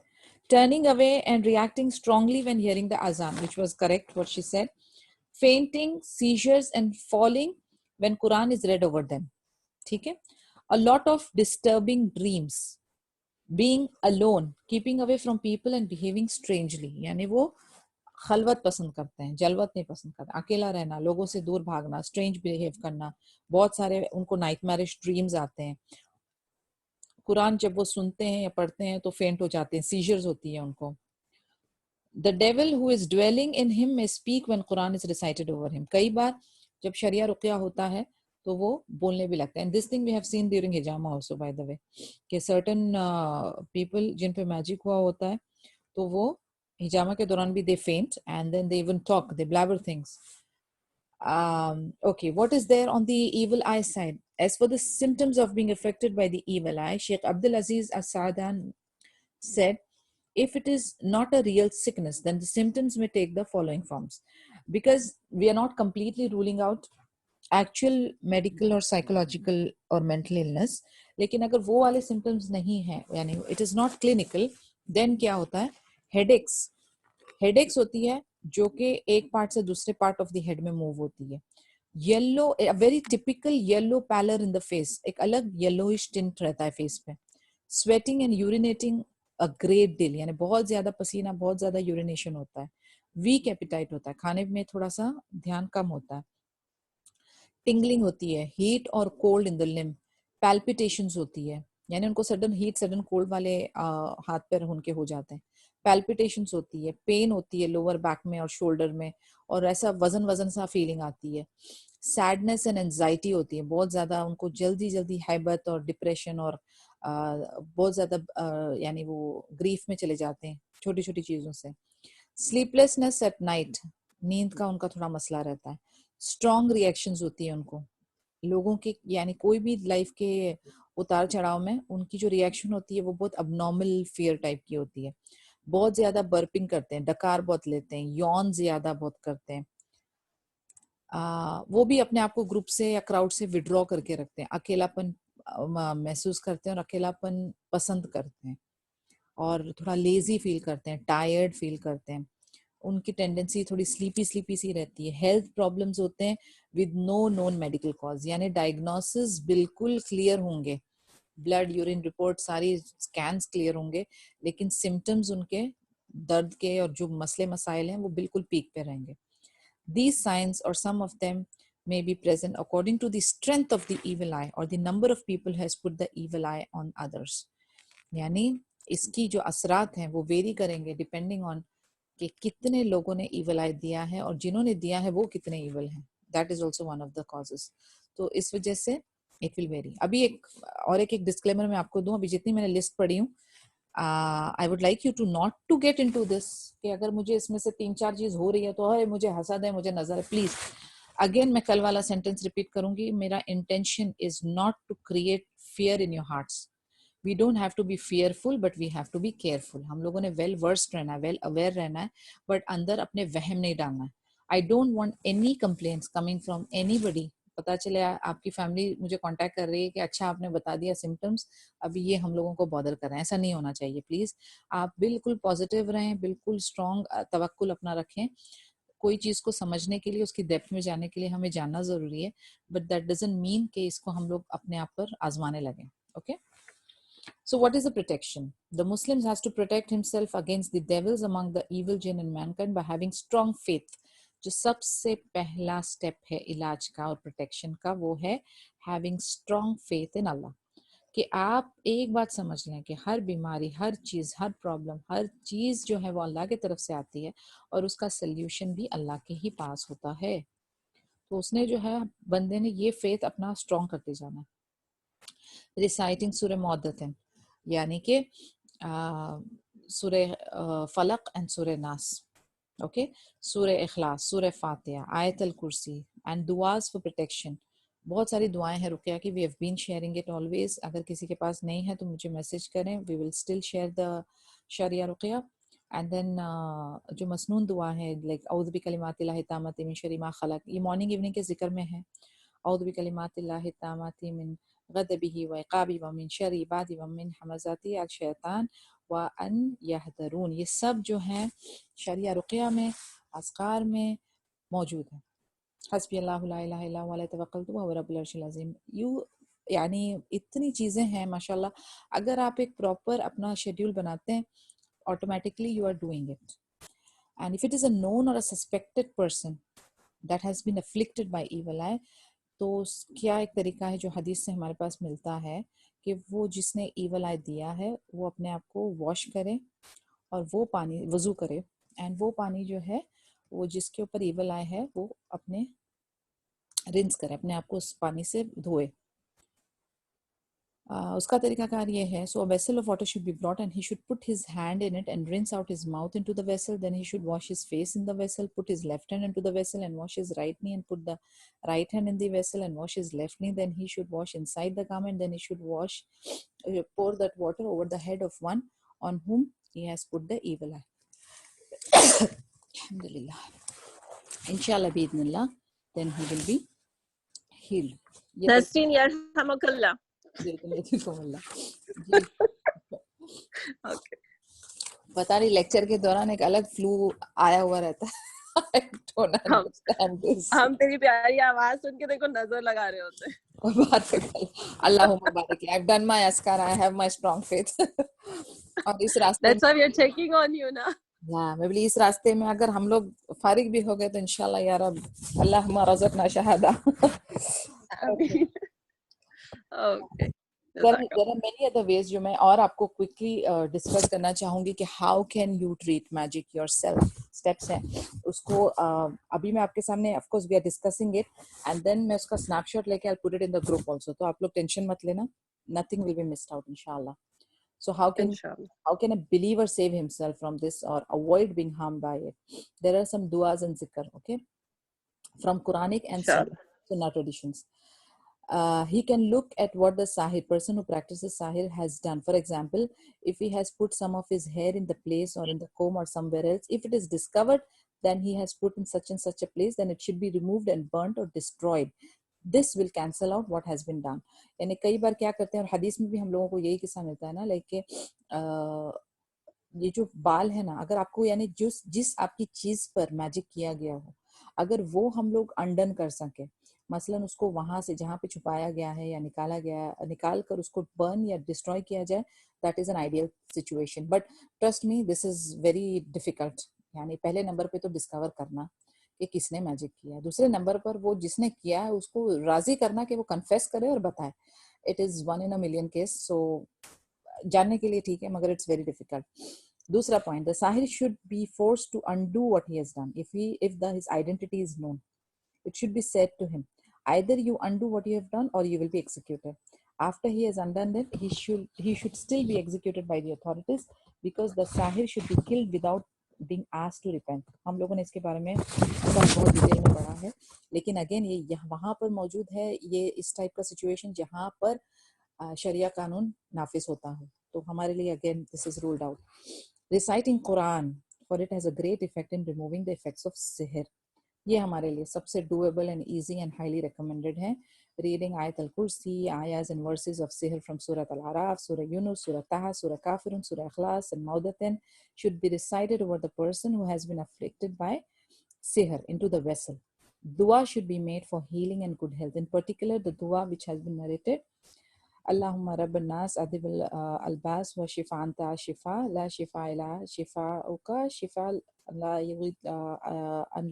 turning away and reacting strongly when hearing the azan, which was correct what she said. Fainting, seizures and falling when Quran is read over them. ठीक है? A lot of disturbing dreams. Being alone, keeping away from people and behaving strangely. यानी वो खलवत पसंद करते हैं, जलवत नहीं पसंद करते. अकेला रहना, लोगों से दूर भागना, strange behave करना. बहुत सारे उनको nightmarish dreams आते हैं. कुरान जब वो सुनते हैं या पढ़ते हैं तो फेंट हो जाते हैं, सीजर्स होती है उनको. The devil who is dwelling in him may speak when Quran is recited over him. कई बार जब शरिया रुक़या होता है तो वो बोलने भी लगता है. And this thing we have seen during hijama also, by the way, कि certain people जिन पे magic हुआ होता है तो वो हिजामा के दौरान भी they faint and then they even talk, they blabber things. Okay, what is there on the evil eye side? As for the symptoms of being affected by the evil eye, Sheikh Abdul Aziz As-Saadan said, if it is not a real sickness, then the symptoms may take the following forms. Because we are not completely ruling out actual medical or psychological or mental illness, लेकिन अगर वो वाले symptoms नहीं हैं, यानी it is not clinical, then क्या होता है? Headaches होती है जो कि एक पार्ट से दूसरे पार्ट ऑफ द हेड में मूव होती है. Yellow, a very typical yellow pallor in the face, एक अलग येलोइश टिंट रहता है फेस पे. Sweating and urinating a great deal, यानी बहुत ज्यादा पसीना, बहुत ज्यादा यूरिनेशन होता है. वीक एपिटाइट होता है, खाने में थोड़ा सा ध्यान कम होता है. टिंगलिंग होती है, हीट और cold in the limb. Palpitations होती है, यानी उनको सडन हीट सडन कोल्ड वाले हाथ पैर उनके हो जाते हैं. पैल्पिटेशंस होती है, पेन होती है लोअर बैक में और शोल्डर में, और ऐसा वजन वजन सा फीलिंग आती है. सैडनेस एंड एंजाइटी होती है, बहुत ज्यादा उनको जल्दी जल्दी हैबत और डिप्रेशन और बहुत ज्यादा यानी वो ग्रीफ में चले जाते हैं छोटी छोटी चीजों से. स्लीपलेसनेस एट नाइट, नींद का उनका थोड़ा मसला रहता है. स्ट्रॉन्ग रिएक्शंस होती है उनको, लोगों के यानी कोई भी लाइफ के उतार चढ़ाव में उनकी जो रिएक्शन होती है वो बहुत अबनॉर्मल फियर टाइप की होती है. बहुत ज्यादा बर्पिंग करते हैं, डकार बहुत लेते हैं, यौन ज्यादा बहुत करते हैं. वो भी अपने आप को ग्रुप से या क्राउड से विड्रॉ करके रखते हैं, अकेलापन महसूस करते हैं और अकेलापन पसंद करते हैं, और थोड़ा लेजी फील करते हैं, टायर्ड फील करते हैं. उनकी टेंडेंसी थोड़ी स्लीपी सी रहती है. हेल्थ प्रॉब्लम्स होते हैं with no known medical cause, यानी डायग्नोसिस बिल्कुल क्लियर होंगे, ब्लड यूरिन रिपोर्ट सारी स्कैन्स क्लियर होंगे, लेकिन सिम्टम्स उनके दर्द के और जो मसले मसाइल हैं वो बिल्कुल पीक पे रहेंगे. These signs or some of them may be present according to the strength of the evil eye or the number of people has put the evil eye on others. यानी इसकी जो असरात हैं वो वेरी करेंगे depending on कि कितने लोगों ने evil eye दिया है और जिन्होंने दिया है वो कितने evil हैं. That is also one of the causes. तो इस वजह से it will vary. अभी एक डिस्क्लेमर मैं आपको दूं, अभी जितनी मैंने लिस्ट पढ़ी हूँ, I would like you to not to get into this कि अगर मुझे इसमें से 3-4 चीज हो रही है तो है मुझे हसद है, मुझे नजर है, प्लीज. अगेन मैं कल वाला सेंटेंस रिपीट करूंगी, मेरा intention is not to create fear in your hearts. We don't have to be fearful, but we have to be careful. हम लोगों ने well versed रहना है, well aware रहना है, but अंदर अपने वहम नहीं डालना है. I don't want any complaints coming from anybody. पता चले आपकी फैमिली मुझे कांटेक्ट कर रही है कि अच्छा आपने बता दिया सिम्टम्स, अभी ये हम लोगों को बॉदर कर रहे हैं. ऐसा नहीं होना चाहिए. प्लीज आप बिल्कुल पॉजिटिव रहें, बिल्कुल स्ट्रॉन्ग तवक्कुल अपना रखें. कोई चीज को समझने के लिए, उसकी डेप्थ में जाने के लिए हमें जानना जरूरी है, बट दैट डजंट मीन कि इसको हम लोग अपने आप पर आजमाने लगे. Okay. So what is the protection? The Muslims has to protect himself against the devils among the evil jinn and mankind by having strong faith. जो सबसे पहला स्टेप है इलाज का और प्रोटेक्शन का, वो है हैविंग स्ट्रॉन्ग फेथ इन अल्लाह. कि आप एक बात समझ लें कि हर बीमारी, हर चीज, हर प्रॉब्लम, हर चीज जो है वो अल्लाह की तरफ से आती है और उसका सोल्यूशन भी अल्लाह के ही पास होता है. तो उसने जो है बंदे ने ये फेथ अपना स्ट्रॉन्ग करते जाना है. रिसाइटिंग सूरह मुअद्दतिन, यानी कि सूरह फलक एंड सूरह नास. ओके. सूरह इखलास, सूरह फातिहा, आयतल कुर्सी एंड दुआस फॉर प्रोटेक्शन. बहुत सारी दुआएं हैं रुकिया की. We have been sharing it always. अगर किसी के पास नहीं है तो मुझे मैसेज करें. We will still share the शरिया रुकिया. एंड देन जो मसनून दुआ है लाइक औज़ु बिकलिमातिल्लाहि ताम्माति मिन शर्रि मा खलक, ये मॉर्निंग इवनिंग के जिक्र में है. औज़ु बिकलिमातिल्लाहि ताम्माति मिन गज़बिही व इक़ाबी व मिन शर्रि इबादी व मिन हमज़ाति अश-शैतान व अन यहदरून. ये सब जो है शरिया रुकिया में, अस्कार में मौजूद है. हस्बी अल्लाहु ला इलाहा इल्ला हुवा अलैहि तवक्कलतु व हुवा रब्बुल अर्शिल अज़ीम. यानी इतनी चीजें हैं माशाल्लाह. अगर आप एक प्रॉपर अपना शेड्यूल बनाते हैं, automatically you are doing it. And if it is a known or a suspected person that has been afflicted by evil eye, तो क्या एक तरीका है जो हदीस से हमारे पास मिलता है कि वो जिसने इविल आई दिया है वो अपने आप को वॉश करे और वो पानी वजू करे, एंड वो पानी जो है वो जिसके ऊपर इविल आई है वो अपने रिंस करे, अपने आप को उस पानी से धोए. उसका तरीकाकार ये है. So a vessel of water should be brought and he should put his hand in it and rinse out his mouth into the vessel. Then he should wash his face in the vessel, put his left hand into the vessel and wash his right knee, and put the right hand in the vessel and wash his left knee. Then he should wash inside the garment. Then he should pour that water over the head of one on whom he has put the evil eye. Alhamdulillah. Inshallah bi'idhnillah, then he will be healed. Nasreen yarhamakallah. Okay. पता नहीं lecture के दौरान एक अलग flu आया हुआ रहता है. हम तेरी प्यारी आवाज सुन के देखो नजर लगा रहे होते हैं. अल्लाहुम्मा बारिक. I've done my askar. I have my strong faith. और इस रास्ते That's why we are checking on you ना. हाँ, मैं बोली इस रास्ते में अगर हम लोग फारिग भी हो गए तो इंशाल्लाह या रब अल्लाहुम्मा रज़क़ना Shahada. Okay. There are many other ways जो मैं और आपको quickly discuss करना चाहूंगी कि how can you treat magic yourself. Steps हैं उसको अभी मैं आपके सामने of course we are discussing it and then मैं उसका snapshot लेके I'll put it in the group also. तो आप लोग टेंशन मत लेना. Nothing will be missed out inshallah. So how can a believer save himself from this or avoid being harmed by it? There are some du'as and zikr, okay, from Quranic and Sunnah traditions. He can look at what the sahir, person who practices sahir, has done. For example, if he has put some of his hair in the place or in the comb or somewhere else, if it is discovered then he has put in such and such a place, then it should be removed and burnt or destroyed. This will cancel out what has been done. यानी कई बार क्या करते हैं और हदीस में भी हम लोगों को यही किस्सा मिलता है ना, लाइक ये जो बाल है ना, अगर आपको यानी जिस आपकी चीज पर मैजिक किया गया हो, अगर वो हम लोग अनडन कर सके, मसलन उसको वहां से जहाँ पे छुपाया गया है या निकाल कर उसको बर्न या डिस्ट्रॉय किया जाए, that is an ideal situation. But trust me this is very difficult. यानी पहले नंबर पे तो डिस्कवर करना कि किसने मैजिक किया, दूसरे नंबर पर वो जिसने किया है उसको राजी करना कि वो कन्फेस करे और बताए. It is 1 in a million case. सो जानने के लिए ठीक है मगर इट्स वेरी डिफिकल्ट. दूसरा पॉइंट, द साहिर should be forced to undo what he has done if his identity is known. It should be said to him, either you undo what you have done or you will be executed. After he has undone that, he should still be executed by the authorities because the sahir should be killed without being asked to repent. हम लोगों ने इसके बारे में बहुत detail में पढ़ा है, लेकिन अगेन ये वहाँ पर मौजूद है, ये इस टाइप का सिचुएशन जहाँ पर शरिया कानून नाफिज होता हो, तो हमारे लिए again this is ruled out. Reciting Quran for it has a great effect in removing the effects of सिहर. ये हमारे लिए सबसे doable and easy and highly recommended है. Reading Ayat al-Kursi, ayahs and verses of sihr from Surah Al-Araf, Surah Yunus, Surah Taha, Surah Kafirun, Surah Ikhlas and Maudatin should be recited over the person who has been afflicted by sihr into the vessel. Dua should be made for healing and good health. In particular, the dua which has been narrated, Allahumma Rabban Nas Adib al-Bas wa Shifa Anta Shifa La Shifa ila Shifa'uka Shifa an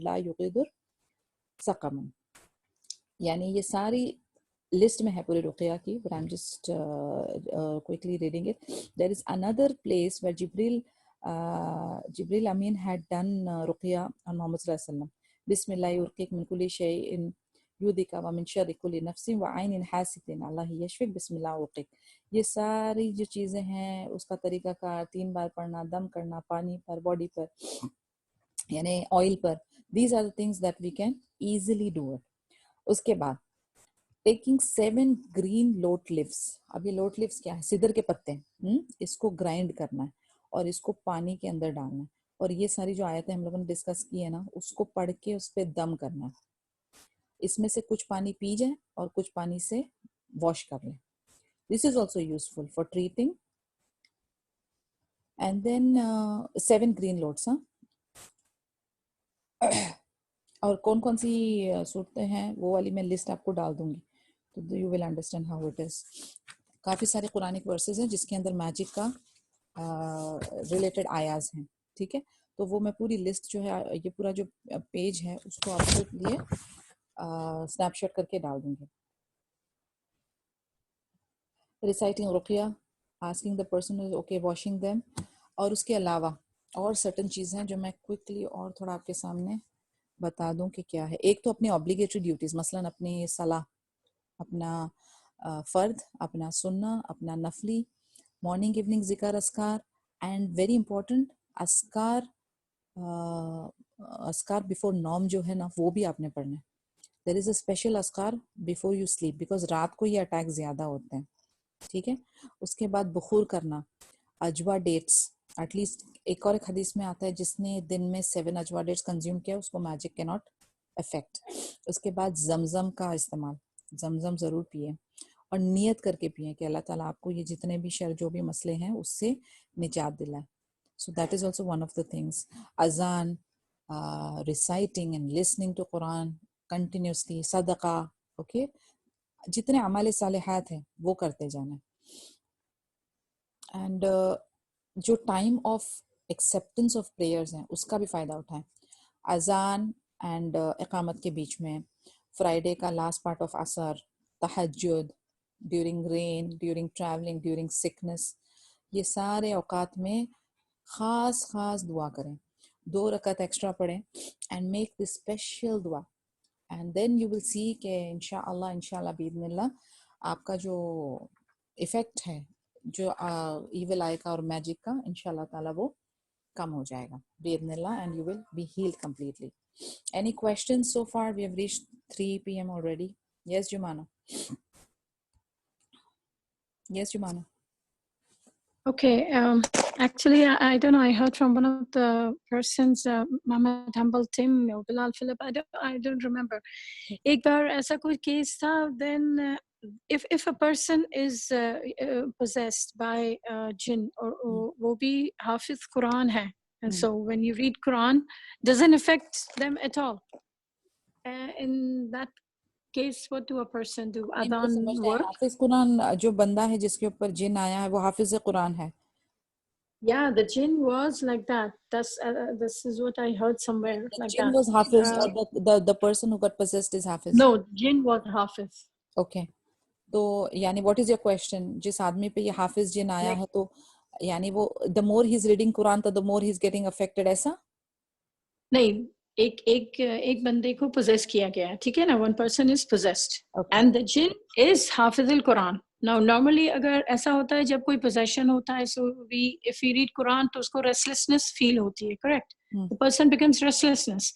la yughidur saqaman. यानी ये सारी list में है पूरी रुक़या की, but I'm just quickly reading it. There is another place where Jibril Amin had done ruqya on Muhammad sallallahu alaihi wasallam. Bismillah yurqiq min kulli shay'in yudika wa min sharri kulli nafsin wa aynin hasidin Allah yashfik bismillah urqiq. ये सारी जो चीज़ें हैं उसका तरीका का 3 बार पढ़ना, दम करना पानी पर, बॉडी पर यानी ऑयल पर. These are the things that we can easily do it. उसके बाद टेकिंग 7 ग्रीन लोट लिव्स. अब ये लोट लिव्स क्या है? सिदर के पत्ते. इसको ग्राइंड करना है और इसको पानी के अंदर डालना है, और ये सारी जो आयतें हम लोगों ने डिस्कस की है ना, उसको पढ़ के उस पर दम करना है. इसमें से कुछ पानी पी जाए और कुछ पानी से वॉश कर लें. This is also useful for treating. And then 7 green lots. और कौन कौन सी सूरतें हैं वो वाली मैं लिस्ट आपको डाल दूंगी, तो you will understand how it is. काफ़ी सारे कुरानिक वर्सेस हैं जिसके अंदर मैजिक का रिलेटेड आयाज हैं. ठीक है, तो वो मैं पूरी लिस्ट जो है, ये पूरा जो पेज है उसको आपके लिए स्नैपशॉट करके डाल दूंगी. रिसाइटिंग रुकिया, asking the person is okay, washing them. और उसके अलावा और सर्टन चीज़ें हैं जो मैं क्विकली और थोड़ा आपके सामने बता दूं कि क्या है. एक तो अपनी ऑब्लिगेटरी ड्यूटीज, मसलन अपनी सलाह, अपना फ़र्द, अपना सुन्ना, अपना नफली, मॉर्निंग इवनिंग ज़िक्र अस्कार, एंड वेरी इंपॉर्टेंट अस्कार बिफोर नॉम जो है ना वो भी आपने पढ़ना है. देयर इज़ अ स्पेशल अस्कार बिफोर यू स्लीप बिकॉज रात को ये अटैक ज़्यादा होते हैं. ठीक है, उसके बाद बुखूर करना, अजवा डेट्स एटलीस्ट. एक और एक हदीस में आता है जिसने दिन में 7 अजवा डेट्स कंज्यूम किया उसको मैजिक कैन नॉट अफेक्ट. उसके बाद जमजम का इस्तेमाल, जमजम ज़रूर पिए और नियत करके पिए कि अल्लाह ताला आपको ये जितने भी जो भी मसले हैं उससे निजात दिलाए. So that is also one of the things. अजान, reciting and listening to Quran continuously, सदका. ओके, जितने अमाल सालिहात हैं वो करते जाना. एंड जो time of acceptance of prayers हैं उसका भी फ़ायदा उठाएं. अजान एंड इकामत के बीच में, फ्राइडे का लास्ट पार्ट ऑफ असर, तहज्जुद, during rain, during travelling, during sickness, ये सारे औकात में ख़ास दुआ करें. 2 रकात एक्स्ट्रा पढ़ें एंड मेक दिस स्पेशल दुआ, and then you will see कि इंशाअल्लाह बिइज़्निल्लाह आपका जो इफ़ेक्ट है जो ईविल आई का और मैजिक का, इंशाल्लाह ताला वो कम हो जाएगा बिइज़्निल्लाह, and you will be healed completely. Any questions so far? We have reached 3 p.m. already. Yes, Jumana. Yes, Jumana. Okay, actually, I don't know. I heard from one of the persons, Mohammed Humble Tim or Bilal Philip. I don't remember. एक बार ऐसा कोई case था. Then, if a person is possessed by jinn, or वो भी हाफिज कुरान है, and so when you read Quran, doesn't affect them at all. In that case, what do a person do? Adhan work? हाफिज कुरान जो बंदा है जिसके ऊपर जिन आया है वो हाफिज कुरान है. Yeah, the jinn was like that. This is what I heard somewhere. The like jinn that. was hafiz, or the person who got possessed is hafiz. No, jinn was hafiz. Okay. तो यानी what is your question? जिस आदमी पे ये हाफिज जिन आया है तो यानी वो the more he's reading Quran तो the more he's getting affected, ऐसा? नहीं, एक बंदे को possess किया गया है, ठीक है ना? One person is possessed, and the jinn is hafiz al-Quran. Now normally अगर ऐसा होता है जब कोई possession होता है, so if we read Quran तो उसको restlessness feel होती है, correct? The person becomes restlessness.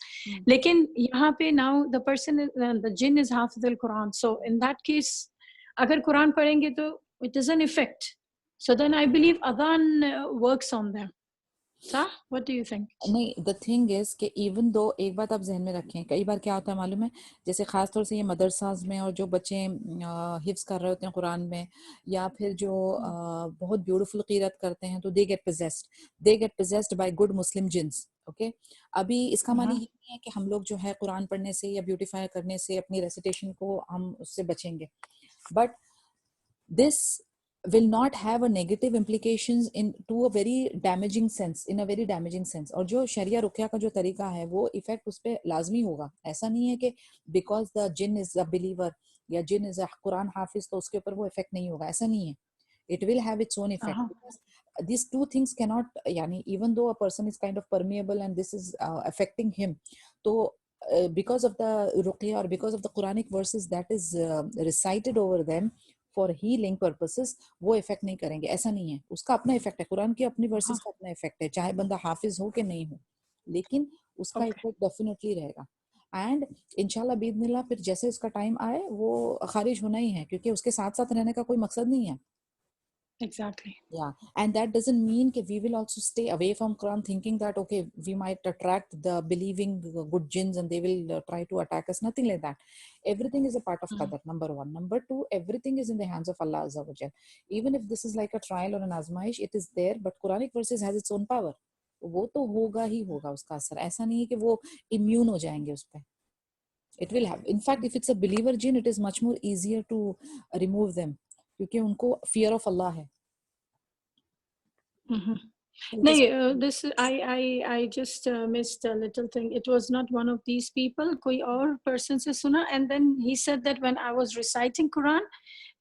लेकिन यहाँ पे now the jinn is hafiz al-Quran. So in that case अगर कुरान पढ़ेंगे तो it doesn't affect. So then I believe adhan works on them. Sir, what do you think? नहीं, the thing is कि even though, एक बात आप जहन में रखें, कई बार क्या होता है मालूम है, जैसे खास तौर से ये मदरसाज में और जो बच्चे हिफ्स कर रहे होते हैं कुरान में, या फिर जो बहुत ब्यूटीफुल क़ीरत करते हैं, तो they get possessed by good Muslim jeans. Okay, अभी इसका मानी ये नहीं है कि हम लोग जो है कुरान पढ़ने से या ब्यूटीफाई करने से अपनी रेसिटेशन को हम उससे बचेंगे, but this will not have a negative implications in to a very damaging sense, in a very damaging sense. और जो शरिया रुकिया का जो तरीका है वो इफेक्ट उस पर लाजमी होगा. ऐसा नहीं है कि because the jinn is a believer या जिन इज अ कुरान हाफिज तो उसके ऊपर वो इफेक्ट नहीं होगा, ऐसा नहीं है. It will have its own effect, because these two things cannot, yani, even though a person is kind of permeable and this is affecting him, so because of the ruqya or because of the Quranic verses that is recited over them for healing purposes, वो effect नहीं करेंगे. ऐसा नहीं है, उसका अपना effect है, कुरान की अपनी वर्सेस का अपना इफेक्ट है, चाहे बंदा हाफिज हो कि नहीं हो, लेकिन उसका इफेक्ट डेफिनेटली रहेगा. एंड इंशाल्लाह बिइज़्निल्लाह फिर जैसे उसका टाइम आए वो खारिज होना ही है, क्योंकि उसके साथ साथ रहने का कोई मकसद नहीं है. Exactly. Yeah, and that doesn't mean that we will also stay away from Quran thinking that okay, we might attract the believing good jinns and they will try to attack us. Nothing like that. Everything is a part of qadar, number one. Number two, everything is in the hands of Allah Azza wa Jal. Even if this is like a trial or an azmaish, it is there, but Quranic verses has its own power. वो तो होगा ही होगा उसका असर. ऐसा नहीं है कि वो immune हो जाएंगे उस पे. It will have. In fact, if it's a believer jinn, it is much more easier to remove them, क्योंकि उनको fear of Allah है. No, this I just missed a little thing. It was not one of these people. कोई और person से सुना, and then he said that when I was reciting Quran,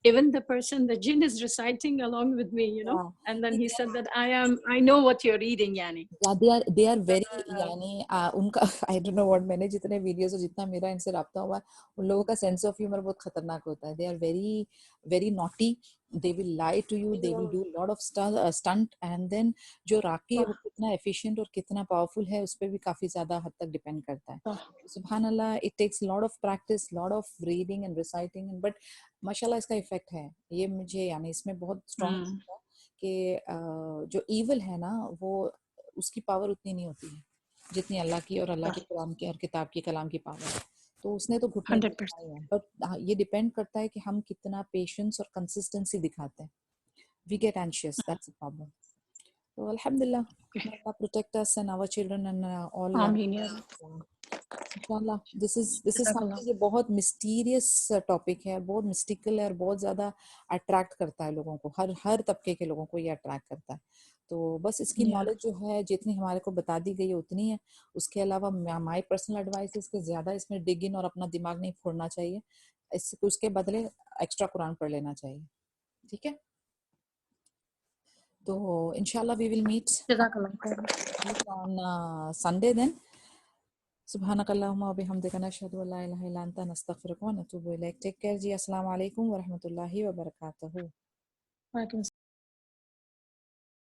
even the jinn is reciting along with me, you know. Yeah. And then he said that I know what you're reading, yani. Yeah, they are very, यानी उनका I don't know what, मैंने जितने videos और जितना मेरा इनसे राब्ता हुआ, उन लोगों का सेंस ऑफ ह्यूमर बहुत खतरनाक होता है. They are very very naughty. They will lie to you. They will do a lot of stunt, and then जो राकी है वो कितना efficient और कितना powerful है उस पे भी काफी ज्यादा हद तक डिपेंड करता है. सुभान अल्लाह, it takes a lot of practice, lot of reading and reciting, but माशाल्लाह इसका इफेक्ट है. ये मुझे यानी इसमें बहुत स्ट्रॉन्ग है कि जो evil है ना, वो उसकी पावर उतनी नहीं होती है जितनी अल्लाह की और अल्लाह के कुरान की और किताब की कलाम की पावर है. तो उसने तो घुटने 100%. बट ये डिपेंड करता है कि हम कितना पेशेंस और कंसिस्टेंसी दिखाते हैं. We get anxious, that's a problem. तो अल्हम्दुलिल्लाह, Allah protect us and our children and all. Ameen. इंशाल्लाह दिस इज समथिंग, ये बहुत मिस्टीरियस टॉपिक है, बहुत मिस्टिकल है और बहुत ज्यादा अट्रैक्ट करता है लोगों को, हर तबके के लोगों को ये अट्रैक्ट करता है. तो बस इसकी नॉलेज जो है जितनी हमारे को बता दी गई है उतनी है. उसके अलावा माय पर्सनल एडवाइस है कि ज्यादा इसमें डिग इन और अपना दिमाग नहीं फोड़ना चाहिए. उसके बदले एक्स्ट्रा कुरान पढ़ लेना चाहिए. ठीक है, तो इंशाल्लाह we will meet on Sunday then. सुब्हानकल्लाहुम्मा व बिहम्दिका नशहदु अल्ला इलाहा इल्ला अंता नस्तगफिरुका व नतूबु इलैक. टेक केयर जी. अस्सलाम वालेकुम व रहमतुल्लाहि व बरकातहू.